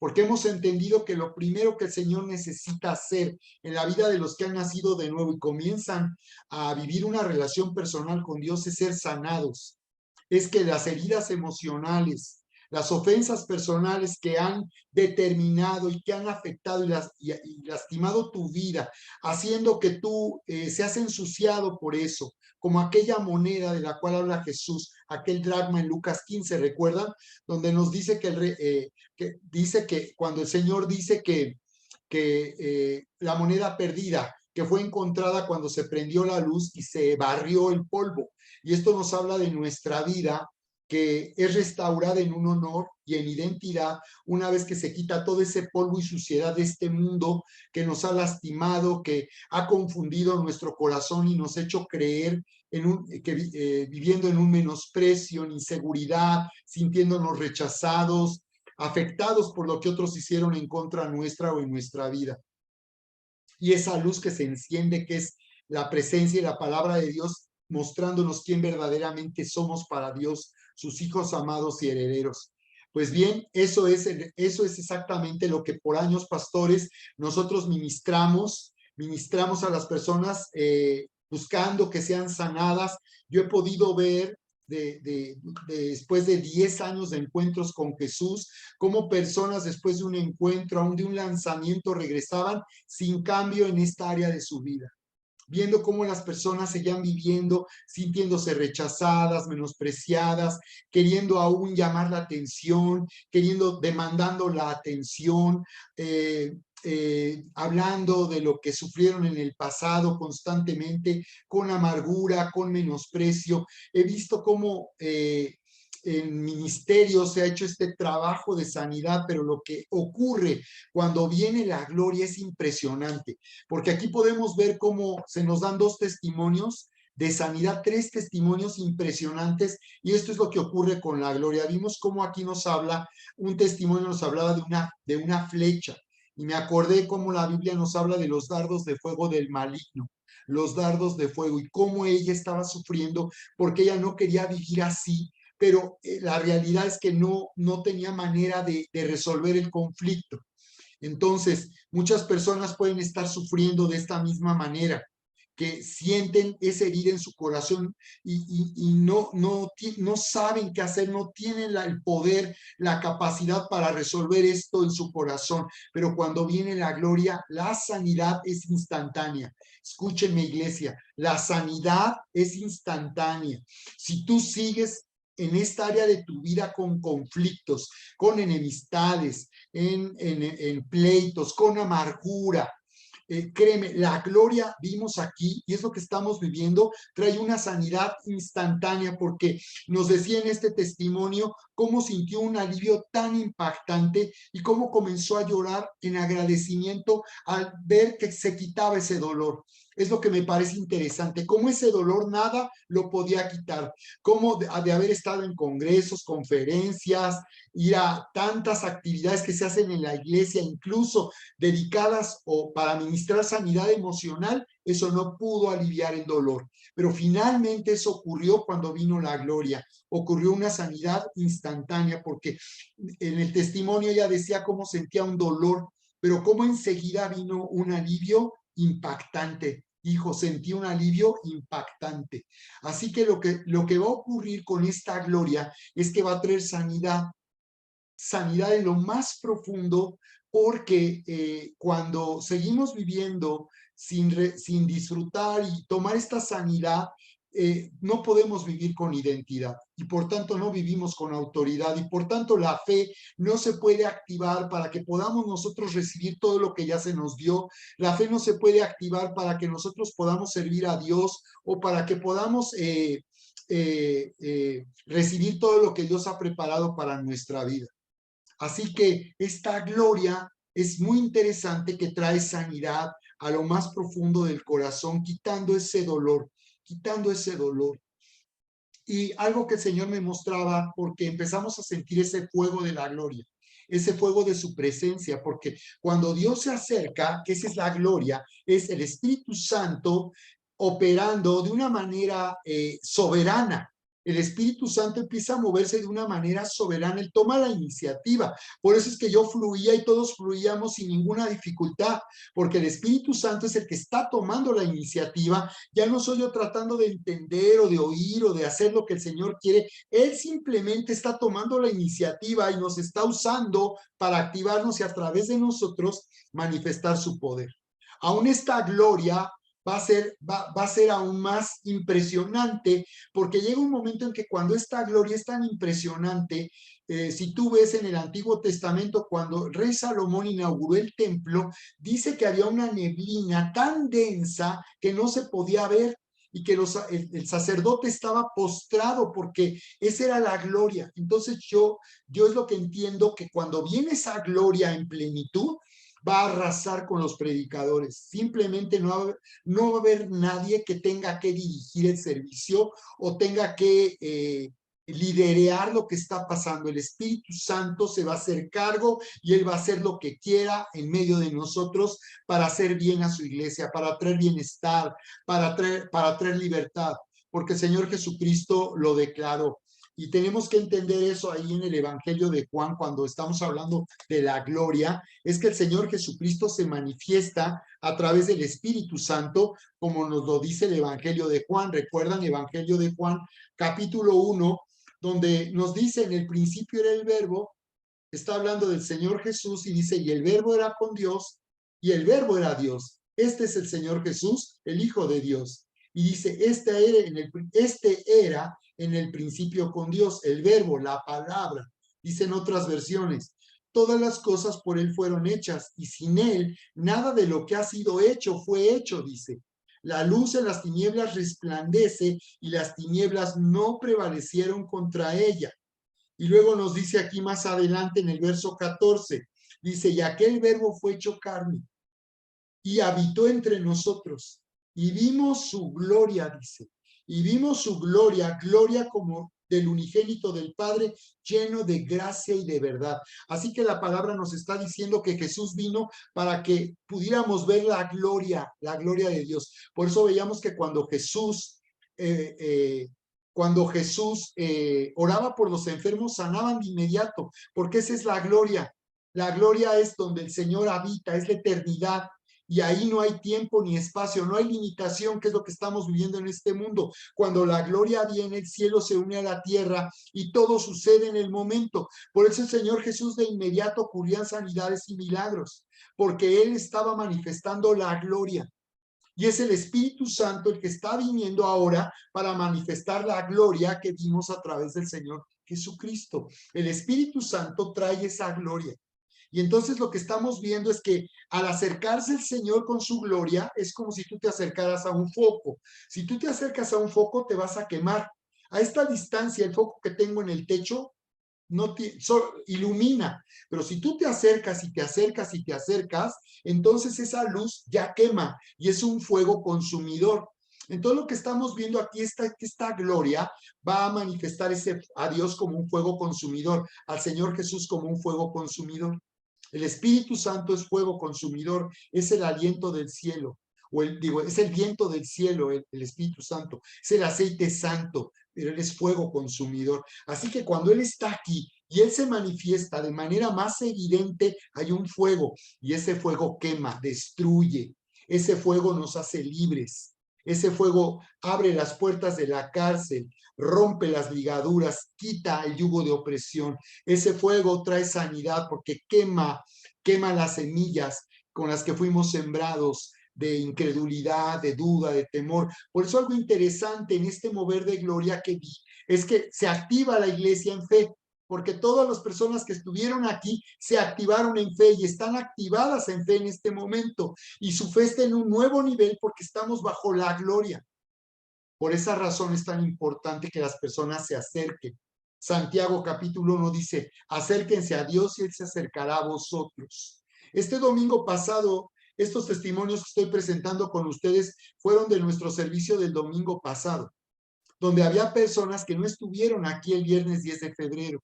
porque hemos entendido que lo primero que el Señor necesita hacer en la vida de los que han nacido de nuevo y comienzan a vivir una relación personal con Dios es ser sanados. Es que las heridas emocionales, las ofensas personales que han determinado y que han afectado y lastimado tu vida, haciendo que tú seas ensuciado por eso, como aquella moneda de la cual habla Jesús, aquel dracma en Lucas 15, ¿recuerdan? Donde nos dice que cuando el Señor dice que la moneda perdida, que fue encontrada cuando se prendió la luz y se barrió el polvo. Y esto nos habla de nuestra vida, que es restaurada en un honor y en identidad una vez que se quita todo ese polvo y suciedad de este mundo que nos ha lastimado, que ha confundido nuestro corazón y nos ha hecho creer viviendo en un menosprecio, en inseguridad, sintiéndonos rechazados, afectados por lo que otros hicieron en contra nuestra o en nuestra vida. Y esa luz que se enciende, que es la presencia y la palabra de Dios, mostrándonos quién verdaderamente somos para Dios, sus hijos amados y herederos. Pues bien, eso es exactamente lo que por años, pastores, nosotros ministramos a las personas, buscando que sean sanadas. Yo he podido ver después de 10 años de encuentros con Jesús, cómo personas después de un encuentro, aún de un lanzamiento, regresaban sin cambio en esta área de su vida, viendo cómo las personas seguían viviendo, sintiéndose rechazadas, menospreciadas, queriendo aún llamar la atención, demandando la atención, hablando de lo que sufrieron en el pasado constantemente, con amargura, con menosprecio. He visto cómo en ministerio se ha hecho este trabajo de sanidad, pero lo que ocurre cuando viene la gloria es impresionante, porque aquí podemos ver cómo se nos dan dos testimonios de sanidad, tres testimonios impresionantes, y esto es lo que ocurre con la gloria. Vimos cómo aquí nos habla, un testimonio nos hablaba de una flecha, y me acordé cómo la Biblia nos habla de los dardos de fuego del maligno, los dardos de fuego, y cómo ella estaba sufriendo porque ella no quería vivir así, pero la realidad es que no tenía manera de resolver el conflicto. Entonces, muchas personas pueden estar sufriendo de esta misma manera, que sienten esa herida en su corazón y no saben qué hacer, no tienen el poder, la capacidad para resolver esto en su corazón. Pero cuando viene la gloria, la sanidad es instantánea. Escúchenme, iglesia, la sanidad es instantánea. Si tú sigues en esta área de tu vida con conflictos, con enemistades, en pleitos, con amargura, créeme, la gloria vimos aquí, y es lo que estamos viviendo, trae una sanidad instantánea, porque nos decía en este testimonio cómo sintió un alivio tan impactante y cómo comenzó a llorar en agradecimiento al ver que se quitaba ese dolor. Es lo que me parece interesante, cómo ese dolor nada lo podía quitar, cómo de haber estado en congresos, conferencias, ir a tantas actividades que se hacen en la iglesia, incluso dedicadas o para ministrar sanidad emocional, eso no pudo aliviar el dolor. Pero finalmente eso ocurrió cuando vino la gloria, ocurrió una sanidad instantánea, porque en el testimonio ella decía cómo sentía un dolor, pero cómo enseguida vino un alivio impactante. Hijo, sentí un alivio impactante. Así que lo que va a ocurrir con esta gloria es que va a traer sanidad, sanidad en lo más profundo, porque cuando seguimos viviendo sin disfrutar y tomar esta sanidad, no podemos vivir con identidad, y por tanto no vivimos con autoridad, y por tanto la fe no se puede activar para que podamos nosotros recibir todo lo que ya se nos dio. La fe no se puede activar para que nosotros podamos servir a Dios, o para que podamos recibir todo lo que Dios ha preparado para nuestra vida. Así que esta gloria es muy interesante, que trae sanidad a lo más profundo del corazón, quitando ese dolor, quitando ese dolor. Y algo que el Señor me mostraba, porque empezamos a sentir ese fuego de la gloria, ese fuego de su presencia, porque cuando Dios se acerca, que esa es la gloria, es el Espíritu Santo operando de una manera soberana. El Espíritu Santo empieza a moverse de una manera soberana, Él toma la iniciativa. Por eso es que yo fluía y todos fluíamos sin ninguna dificultad, porque el Espíritu Santo es el que está tomando la iniciativa. Ya no soy yo tratando de entender o de oír o de hacer lo que el Señor quiere. Él simplemente está tomando la iniciativa y nos está usando para activarnos y a través de nosotros manifestar su poder. Aún esta gloria va a ser aún más impresionante, porque llega un momento en que cuando esta gloria es tan impresionante, si tú ves en el Antiguo Testamento, cuando el rey Salomón inauguró el templo, dice que había una neblina tan densa que no se podía ver, y que el sacerdote estaba postrado, porque esa era la gloria. Entonces yo es lo que entiendo, que cuando viene esa gloria en plenitud, va a arrasar con los predicadores. Simplemente no va a haber nadie que tenga que dirigir el servicio o tenga que liderear lo que está pasando. El Espíritu Santo se va a hacer cargo y Él va a hacer lo que quiera en medio de nosotros para hacer bien a su iglesia, para traer bienestar, para traer libertad, porque el Señor Jesucristo lo declaró. Y tenemos que entender eso ahí en el Evangelio de Juan, cuando estamos hablando de la gloria, es que el Señor Jesucristo se manifiesta a través del Espíritu Santo, como nos lo dice el Evangelio de Juan. ¿Recuerdan el Evangelio de Juan, capítulo 1, donde nos dice: en el principio era el Verbo? Está hablando del Señor Jesús y dice: y el Verbo era con Dios, y el Verbo era Dios. Este es el Señor Jesús, el Hijo de Dios. Y dice: este era en el principio con Dios, el Verbo, la palabra. Dicen otras versiones. todas las cosas por él fueron hechas, y sin él nada de lo que ha sido hecho fue hecho, dice. La luz en las tinieblas resplandece, y las tinieblas no prevalecieron contra ella. Y luego nos dice aquí más adelante en el verso 14, dice, y aquel verbo fue hecho carne, y habitó entre nosotros, y vimos su gloria, dice, y vimos su gloria, gloria como del unigénito del Padre, lleno de gracia y de verdad. Así que la palabra nos está diciendo que Jesús vino para que pudiéramos ver la gloria de Dios. Por eso veíamos que cuando Jesús oraba por los enfermos, sanaban de inmediato, porque esa es la gloria. La gloria es donde el Señor habita, es la eternidad. Y ahí no hay tiempo ni espacio, no hay limitación, que es lo que estamos viviendo en este mundo. Cuando la gloria viene, el cielo se une a la tierra y todo sucede en el momento. Por eso el Señor Jesús de inmediato ocurrían sanidades y milagros, porque Él estaba manifestando la gloria. Y es el Espíritu Santo el que está viniendo ahora para manifestar la gloria que vimos a través del Señor Jesucristo. El Espíritu Santo trae esa gloria. Y entonces lo que estamos viendo es que al acercarse el Señor con su gloria, es como si tú te acercaras a un foco. Si tú te acercas a un foco, te vas a quemar. A esta distancia, el foco que tengo en el techo no ilumina, pero si tú te acercas y te acercas y te acercas, entonces esa luz ya quema y es un fuego consumidor. Entonces lo que estamos viendo aquí es que esta gloria va a manifestar a Dios como un fuego consumidor, al Señor Jesús como un fuego consumidor. El Espíritu Santo es fuego consumidor, es el aliento del cielo, es el viento del cielo, el Espíritu Santo, es el aceite santo, pero Él es fuego consumidor. Así que cuando Él está aquí y Él se manifiesta de manera más evidente, hay un fuego, y ese fuego quema, destruye, ese fuego nos hace libres. Ese fuego abre las puertas de la cárcel, rompe las ligaduras, quita el yugo de opresión. Ese fuego trae sanidad porque quema las semillas con las que fuimos sembrados de incredulidad, de duda, de temor. Por eso algo interesante en este mover de gloria que vi es que se activa la iglesia en fe, porque todas las personas que estuvieron aquí se activaron en fe y están activadas en fe en este momento, y su fe está en un nuevo nivel porque estamos bajo la gloria. Por esa razón es tan importante que las personas se acerquen. Santiago capítulo 1 dice, acérquense a Dios y Él se acercará a vosotros. Este domingo pasado, estos testimonios que estoy presentando con ustedes fueron de nuestro servicio del domingo pasado, donde había personas que no estuvieron aquí el viernes 10 de febrero.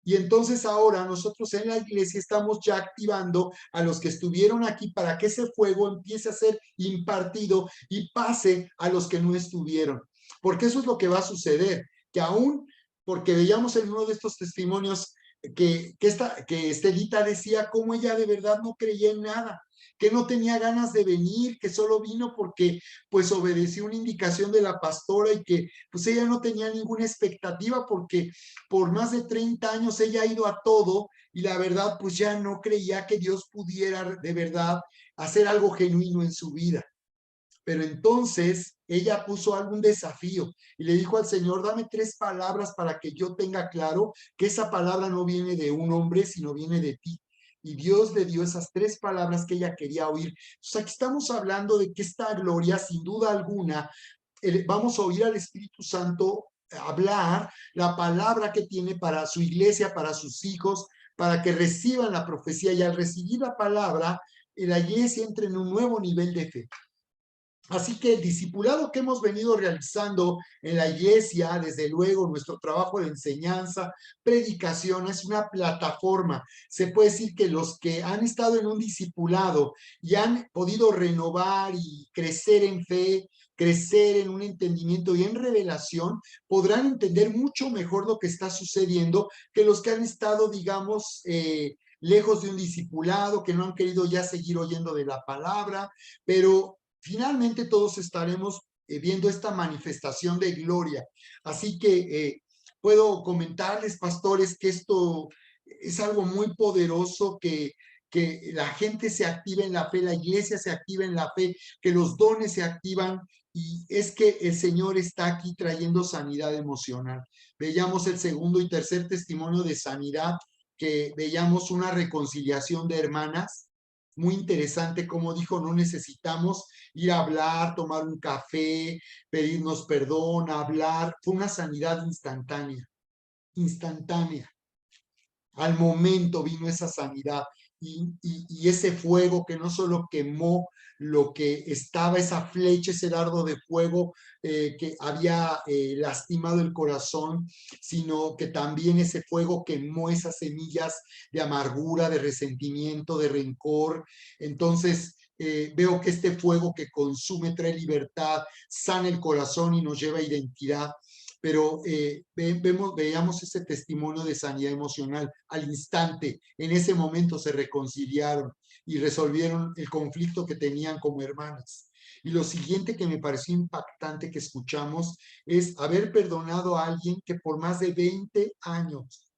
Y entonces ahora nosotros en la iglesia estamos ya activando a los que estuvieron aquí para que ese fuego empiece a ser impartido y pase a los que no estuvieron. Porque eso es lo que va a suceder, que aún, porque veíamos en uno de estos testimonios que Estelita decía cómo ella de verdad no creía en nada, que no tenía ganas de venir, que solo vino porque pues obedeció una indicación de la pastora y que pues ella no tenía ninguna expectativa porque por más de 30 años ella ha ido a todo y la verdad pues ya no creía que Dios pudiera de verdad hacer algo genuino en su vida. Pero entonces ella puso algún desafío y le dijo al Señor, dame 3 palabras para que yo tenga claro que esa palabra no viene de un hombre, sino viene de ti. Y Dios le dio esas 3 palabras que ella quería oír. Entonces aquí estamos hablando de que esta gloria, sin duda alguna, vamos a oír al Espíritu Santo hablar la palabra que tiene para su iglesia, para sus hijos, para que reciban la profecía, y al recibir la palabra, la iglesia entra en un nuevo nivel de fe. Así que el discipulado que hemos venido realizando en la iglesia, desde luego nuestro trabajo de enseñanza, predicación, es una plataforma. Se puede decir que los que han estado en un discipulado y han podido renovar y crecer en fe, crecer en un entendimiento y en revelación, podrán entender mucho mejor lo que está sucediendo que los que han estado, digamos, lejos de un discipulado, que no han querido ya seguir oyendo de la palabra, pero finalmente todos estaremos viendo esta manifestación de gloria. Así que puedo comentarles, pastores, que esto es algo muy poderoso, que la gente se active en la fe, la iglesia se activa en la fe, que los dones se activan, y es que el Señor está aquí trayendo sanidad emocional. Veíamos el segundo y tercer testimonio de sanidad que veíamos una reconciliación de hermanas. Muy interesante como dijo, no necesitamos ir a hablar, tomar un café, pedirnos perdón, hablar. Fue una sanidad instantánea, instantánea. Al momento vino esa sanidad y ese fuego que no solo quemó lo que estaba, esa flecha, ese dardo de fuego que había lastimado el corazón, sino que también ese fuego quemó esas semillas de amargura, de resentimiento, de rencor. Entonces, veo que este fuego que consume trae libertad, sana el corazón y nos lleva a identidad. Pero veíamos ese testimonio de sanidad emocional al instante. En ese momento se reconciliaron y resolvieron el conflicto que tenían como hermanas. Y lo siguiente que me pareció impactante que escuchamos es haber perdonado a alguien que por más de 20 años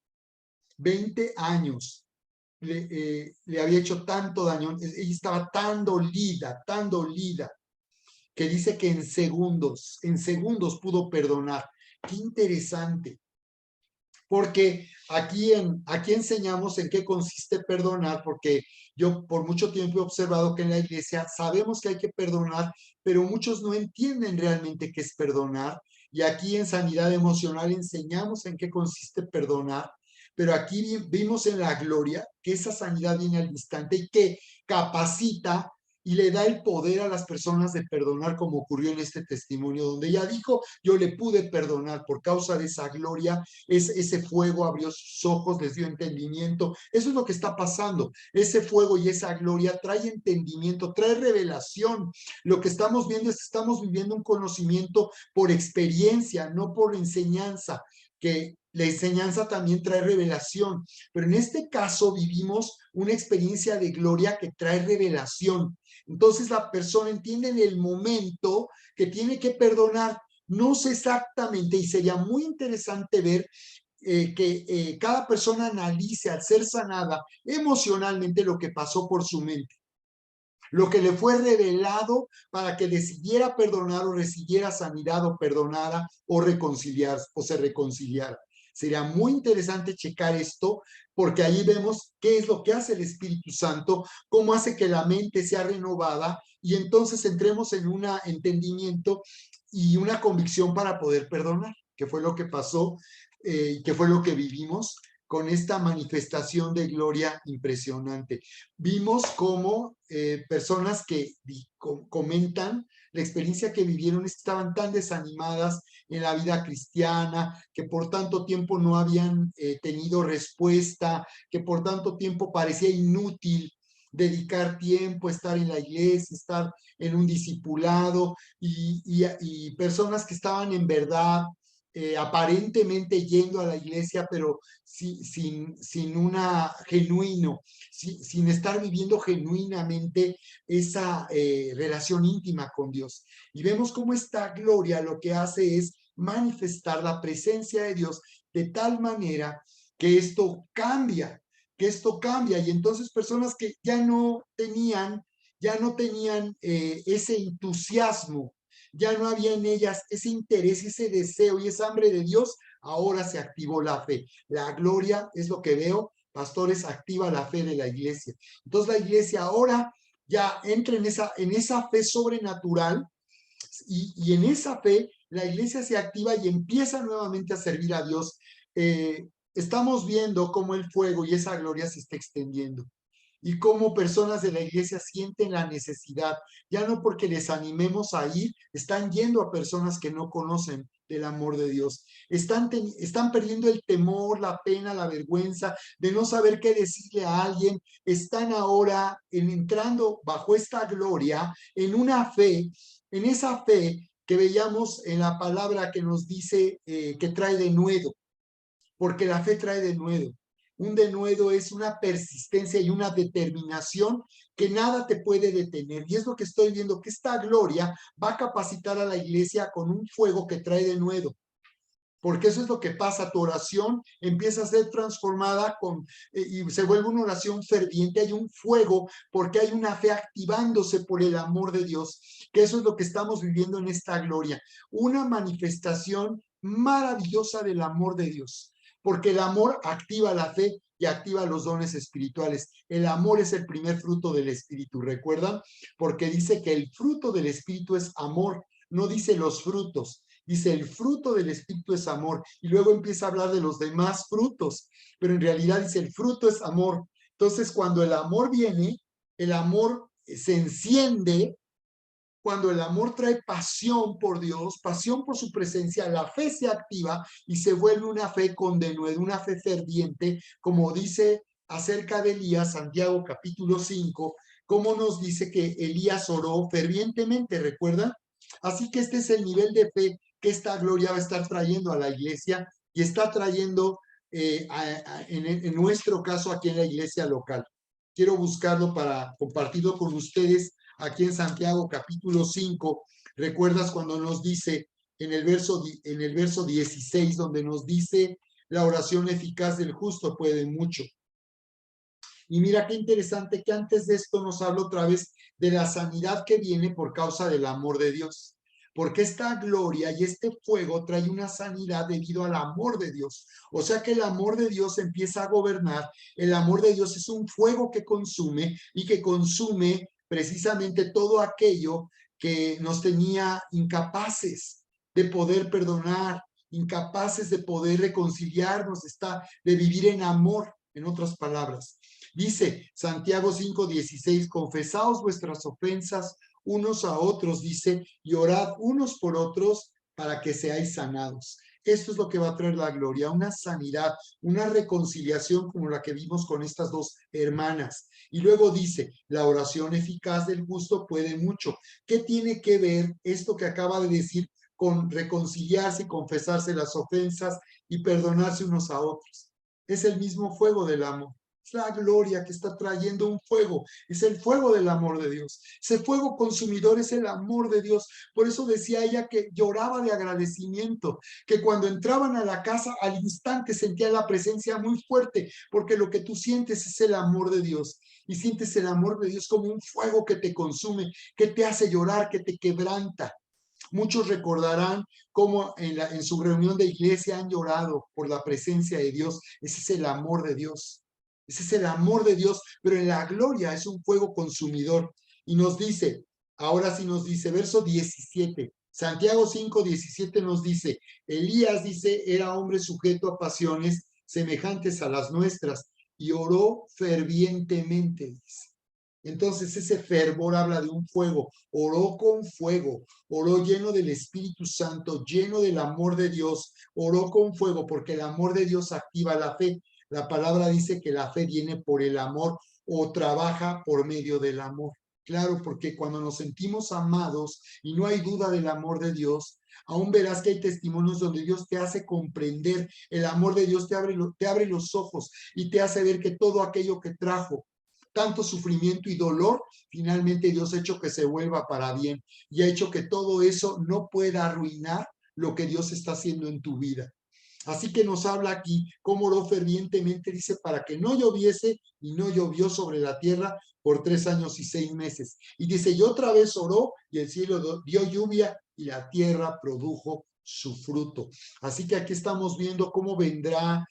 le había hecho tanto daño. Ella estaba tan dolida, que dice que en segundos pudo perdonar. Qué interesante, porque aquí enseñamos en qué consiste perdonar, porque yo por mucho tiempo he observado que en la iglesia sabemos que hay que perdonar, pero muchos no entienden realmente qué es perdonar, y aquí en Sanidad Emocional enseñamos en qué consiste perdonar, pero aquí vimos en la gloria que esa sanidad viene al instante y que capacita y le da el poder a las personas de perdonar, como ocurrió en este testimonio, donde ella dijo, yo le pude perdonar por causa de esa gloria, ese fuego abrió sus ojos, les dio entendimiento. Eso es lo que está pasando. Ese fuego y esa gloria trae entendimiento, trae revelación. Lo que estamos viendo es que estamos viviendo un conocimiento por experiencia, no por enseñanza, que la enseñanza también trae revelación, pero en este caso vivimos una experiencia de gloria que trae revelación. Entonces la persona entiende en el momento que tiene que perdonar. No sé exactamente, y sería muy interesante ver que cada persona analice al ser sanada emocionalmente lo que pasó por su mente, lo que le fue revelado para que decidiera perdonar o recibiera sanidad o perdonara o reconciliar o se reconciliara. Sería muy interesante checar esto, porque ahí vemos qué es lo que hace el Espíritu Santo, cómo hace que la mente sea renovada y entonces entremos en un entendimiento y una convicción para poder perdonar, que fue lo que pasó, que fue lo que vivimos con esta manifestación de gloria impresionante. Vimos cómo personas que comentan la experiencia que vivieron estaban tan desanimadas en la vida cristiana, que por tanto tiempo no habían tenido respuesta, que por tanto tiempo parecía inútil dedicar tiempo, estar en la iglesia, estar en un discipulado, y personas que estaban en verdad aparentemente yendo a la iglesia, pero sin una genuino, sin estar viviendo genuinamente esa relación íntima con Dios. Y vemos cómo esta gloria lo que hace es manifestar la presencia de Dios de tal manera que esto cambia, y entonces personas que ya no tenían ese entusiasmo, ya no había en ellas ese interés, ese deseo y esa hambre de Dios, ahora se activó la fe. La gloria es lo que veo, pastores, activa la fe de la iglesia. Entonces la iglesia ahora ya entra en esa fe sobrenatural, y en esa fe la iglesia se activa y empieza nuevamente a servir a Dios. Estamos viendo cómo el fuego y esa gloria se está extendiendo, y cómo personas de la iglesia sienten la necesidad, ya no porque les animemos a ir, están yendo a personas que no conocen del amor de Dios. Están perdiendo el temor, la pena, la vergüenza de no saber qué decirle a alguien. Están ahora entrando bajo esta gloria en una fe, en esa fe que veíamos en la palabra que nos dice que trae denuedo, porque la fe trae denuedo. Un denuedo es una persistencia y una determinación que nada te puede detener. Y es lo que estoy viendo, que esta gloria va a capacitar a la iglesia con un fuego que trae denuedo. Porque eso es lo que pasa, tu oración empieza a ser transformada y se vuelve una oración ferviente, hay un fuego porque hay una fe activándose por el amor de Dios, que eso es lo que estamos viviendo en esta gloria, una manifestación maravillosa del amor de Dios. porque el amor activa la fe y activa los dones espirituales. El amor es el primer fruto del Espíritu, ¿recuerdan? Porque dice que el fruto del Espíritu es amor, no dice los frutos. Dice, el fruto del Espíritu es amor. Y luego empieza a hablar de los demás frutos. Pero en realidad dice, el fruto es amor. Entonces, cuando el amor viene, el amor se enciende. Cuando el amor trae pasión por Dios, pasión por su presencia, la fe se activa y se vuelve una fe con denuedo, una fe ferviente, como dice acerca de Elías, Santiago capítulo 5, como nos dice que Elías oró fervientemente, ¿recuerdan? Así que este es el nivel de fe que esta gloria va a estar trayendo a la iglesia y está trayendo en nuestro caso aquí en la iglesia local. Quiero buscarlo para compartirlo con ustedes aquí en Santiago capítulo 5. ¿Recuerdas cuando nos dice en el verso 16, donde nos dice la oración eficaz del justo puede mucho? Y mira qué interesante que antes de esto nos habla otra vez de la sanidad que viene por causa del amor de Dios. Porque esta gloria y este fuego trae una sanidad debido al amor de Dios. O sea que el amor de Dios empieza a gobernar. El amor de Dios es un fuego que consume y que consume precisamente todo aquello que nos tenía incapaces de poder perdonar, incapaces de poder reconciliarnos, de vivir en amor, en otras palabras. Dice Santiago 5:16, confesaos vuestras ofensas unos a otros, dice, y orad unos por otros para que seáis sanados. Esto es lo que va a traer la gloria, una sanidad, una reconciliación como la que vimos con estas dos hermanas. Y luego dice, la oración eficaz del justo puede mucho. ¿Qué tiene que ver esto que acaba de decir con reconciliarse y confesarse las ofensas y perdonarse unos a otros? Es el mismo fuego del amor. Es la gloria que está trayendo un fuego, es el fuego del amor de Dios. Ese fuego consumidor es el amor de Dios. Por eso decía ella que lloraba de agradecimiento, que cuando entraban a la casa al instante sentía la presencia muy fuerte, porque lo que tú sientes es el amor de Dios. Y sientes el amor de Dios como un fuego que te consume, que te hace llorar, que te quebranta. Muchos recordarán cómo en su reunión de iglesia han llorado por la presencia de Dios. Ese es el amor de Dios. Ese es el amor de Dios, pero en la gloria es un fuego consumidor. Y nos dice, ahora sí nos dice, verso 17, Santiago 5:17 nos dice, Elías dice, era hombre sujeto a pasiones semejantes a las nuestras y oró fervientemente, dice. Entonces ese fervor habla de un fuego, oró con fuego, oró lleno del Espíritu Santo, lleno del amor de Dios, oró con fuego porque el amor de Dios activa la fe. La palabra dice que la fe viene por el amor o trabaja por medio del amor. Claro, porque cuando nos sentimos amados y no hay duda del amor de Dios, aún verás que hay testimonios donde Dios te hace comprender, el amor de Dios te abre los ojos y te hace ver que todo aquello que trajo tanto sufrimiento y dolor, finalmente Dios ha hecho que se vuelva para bien y ha hecho que todo eso no pueda arruinar lo que Dios está haciendo en tu vida. Así que nos habla aquí cómo oró fervientemente, dice, para que no lloviese, y no llovió sobre la tierra por 3 años y 6 meses. Y dice, y otra vez oró, y el cielo dio lluvia, y la tierra produjo su fruto. Así que aquí estamos viendo cómo vendrá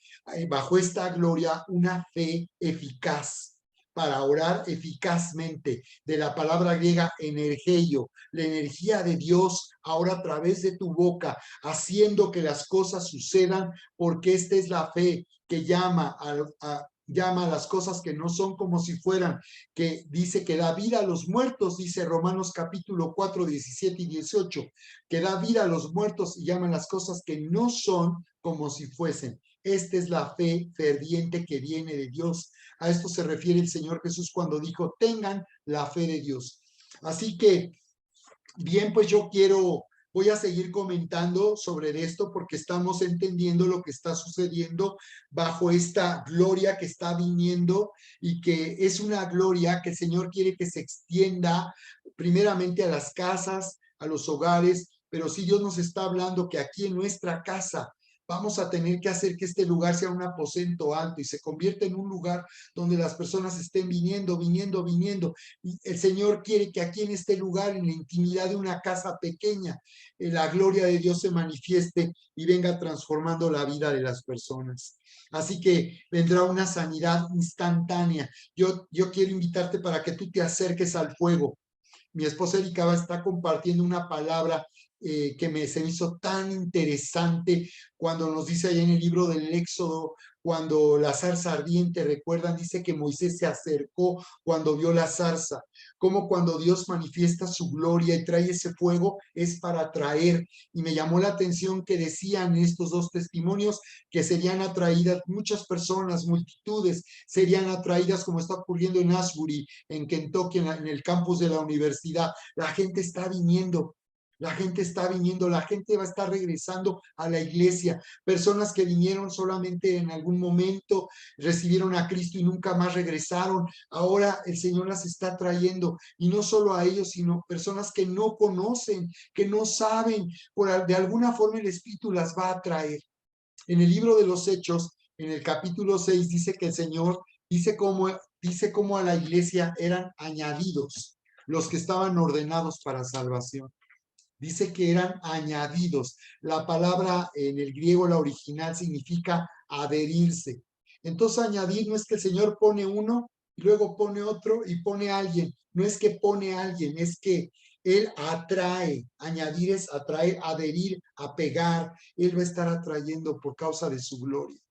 bajo esta gloria una fe eficaz para orar eficazmente, de la palabra griega energeio, la energía de Dios ahora a través de tu boca, haciendo que las cosas sucedan, porque esta es la fe que llama a las cosas que no son como si fueran, que dice que da vida a los muertos, dice Romanos capítulo 4, 17 y 18, que da vida a los muertos y llama las cosas que no son como si fuesen. Esta es la fe ferviente que viene de Dios. A esto se refiere el Señor Jesús cuando dijo, tengan la fe de Dios. Así que, bien, pues voy a seguir comentando sobre esto porque estamos entendiendo lo que está sucediendo bajo esta gloria que está viniendo y que es una gloria que el Señor quiere que se extienda primeramente a las casas, a los hogares, pero sí Dios nos está hablando que aquí en nuestra casa Vamos a tener que hacer que este lugar sea un aposento alto y se convierta en un lugar donde las personas estén viniendo, viniendo, viniendo. Y el Señor quiere que aquí en este lugar, en la intimidad de una casa pequeña, la gloria de Dios se manifieste y venga transformando la vida de las personas. Así que vendrá una sanidad instantánea. Yo quiero invitarte para que tú te acerques al fuego. Mi esposa Erika está compartiendo una palabra se me hizo tan interesante cuando nos dice allá en el libro del Éxodo, cuando la zarza ardiente, recuerdan, dice que Moisés se acercó cuando vio la zarza, como cuando Dios manifiesta su gloria y trae ese fuego, es para atraer. Y me llamó la atención que decían estos dos testimonios que serían atraídas muchas personas, multitudes, serían atraídas como está ocurriendo en Asbury, en Kentucky, en el campus de la universidad. La gente está viniendo. La gente está viniendo, la gente va a estar regresando a la iglesia. Personas que vinieron solamente en algún momento, recibieron a Cristo y nunca más regresaron. Ahora el Señor las está trayendo, y no solo a ellos, sino personas que no conocen, que no saben, de alguna forma el Espíritu las va a traer. En el libro de los Hechos, en el capítulo 6, dice que el Señor dice cómo a la iglesia eran añadidos los que estaban ordenados para salvación. Dice que eran añadidos. La palabra en el griego, la original, significa adherirse. Entonces, añadir no es que el Señor pone uno y luego pone otro y pone a alguien. No es que pone a alguien, es que Él atrae. Añadir es atraer, adherir, apegar. Él va a estar atrayendo por causa de su gloria.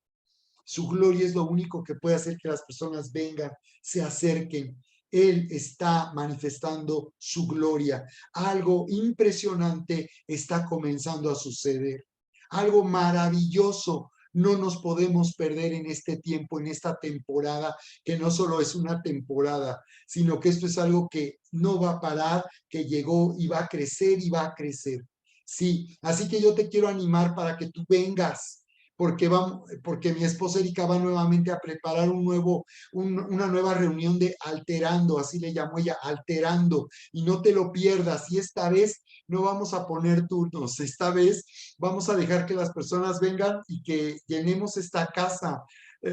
Su gloria es lo único que puede hacer que las personas vengan, se acerquen. Él está manifestando su gloria. Algo impresionante está comenzando a suceder. Algo maravilloso. No nos podemos perder en este tiempo, en esta temporada, que no solo es una temporada, sino que esto es algo que no va a parar, que llegó y va a crecer y va a crecer. Sí, así que yo te quiero animar para que tú vengas, porque mi esposa Erika va nuevamente a preparar una nueva reunión de alterando, así le llamó ella, alterando, y no te lo pierdas. Y esta vez no vamos a poner turnos, esta vez vamos a dejar que las personas vengan y que llenemos esta casa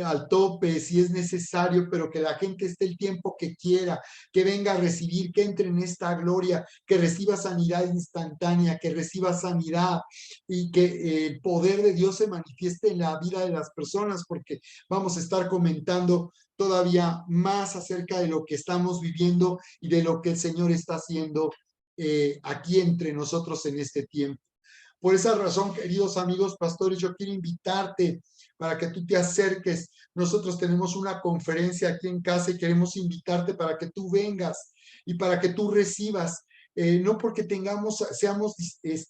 al tope si es necesario, pero que la gente esté el tiempo que quiera, que venga a recibir, que entre en esta gloria, que reciba sanidad instantánea, que reciba sanidad, y que el poder de Dios se manifieste en la vida de las personas, porque vamos a estar comentando todavía más acerca de lo que estamos viviendo y de lo que el Señor está haciendo aquí entre nosotros en este tiempo. Por esa razón, queridos amigos pastores, yo quiero invitarte para que tú te acerques. Nosotros tenemos una conferencia aquí en casa y queremos invitarte para que tú vengas y para que tú recibas. No porque seamos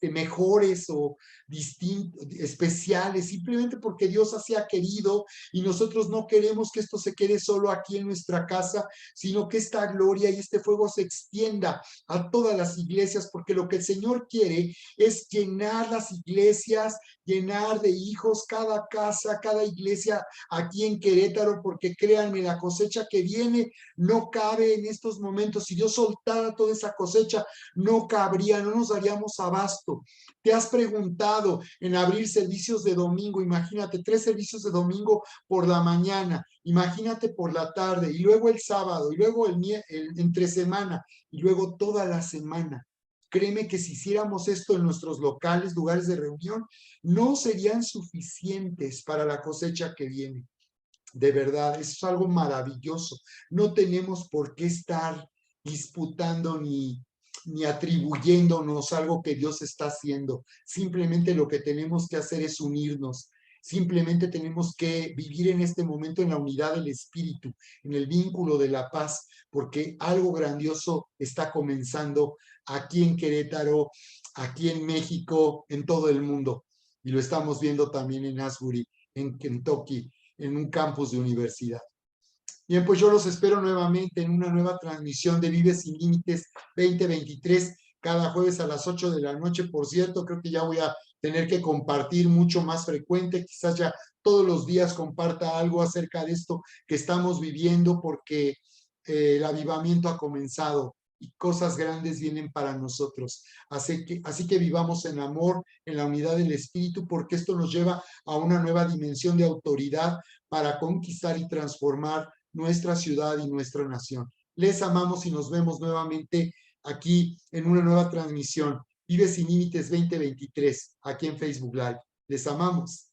mejores o distintos, especiales, simplemente porque Dios así ha querido, y nosotros no queremos que esto se quede solo aquí en nuestra casa, sino que esta gloria y este fuego se extienda a todas las iglesias, porque lo que el Señor quiere es llenar las iglesias, llenar de hijos cada casa, cada iglesia aquí en Querétaro, porque créanme, la cosecha que viene no cabe en estos momentos. Si Dios soltara toda esa cosecha, no cabría, no nos daríamos abasto. ¿Te has preguntado en abrir servicios de domingo? Imagínate, 3 servicios de domingo por la mañana, imagínate por la tarde, y luego el sábado, y luego el entre semana, y luego toda la semana. Créeme que si hiciéramos esto en nuestros locales, lugares de reunión, no serían suficientes para la cosecha que viene. De verdad, eso es algo maravilloso. No tenemos por qué estar disputando ni atribuyéndonos algo que Dios está haciendo. Simplemente lo que tenemos que hacer es unirnos. Simplemente tenemos que vivir en este momento en la unidad del Espíritu, en el vínculo de la paz, porque algo grandioso está comenzando aquí en Querétaro, aquí en México, en todo el mundo. Y lo estamos viendo también en Asbury, en Kentucky, en un campus de universidad. Bien, pues yo los espero nuevamente en una nueva transmisión de Vive Sin Límites 2023, cada jueves a las 8 de la noche. Por cierto, creo que ya voy a tener que compartir mucho más frecuente, quizás ya todos los días comparta algo acerca de esto que estamos viviendo, porque el avivamiento ha comenzado. y cosas grandes vienen para nosotros. Así que vivamos en amor, en la unidad del Espíritu, porque esto nos lleva a una nueva dimensión de autoridad para conquistar y transformar nuestra ciudad y nuestra nación. Les amamos y nos vemos nuevamente aquí en una nueva transmisión. Vive sin Límites 2023, aquí en Facebook Live. Les amamos.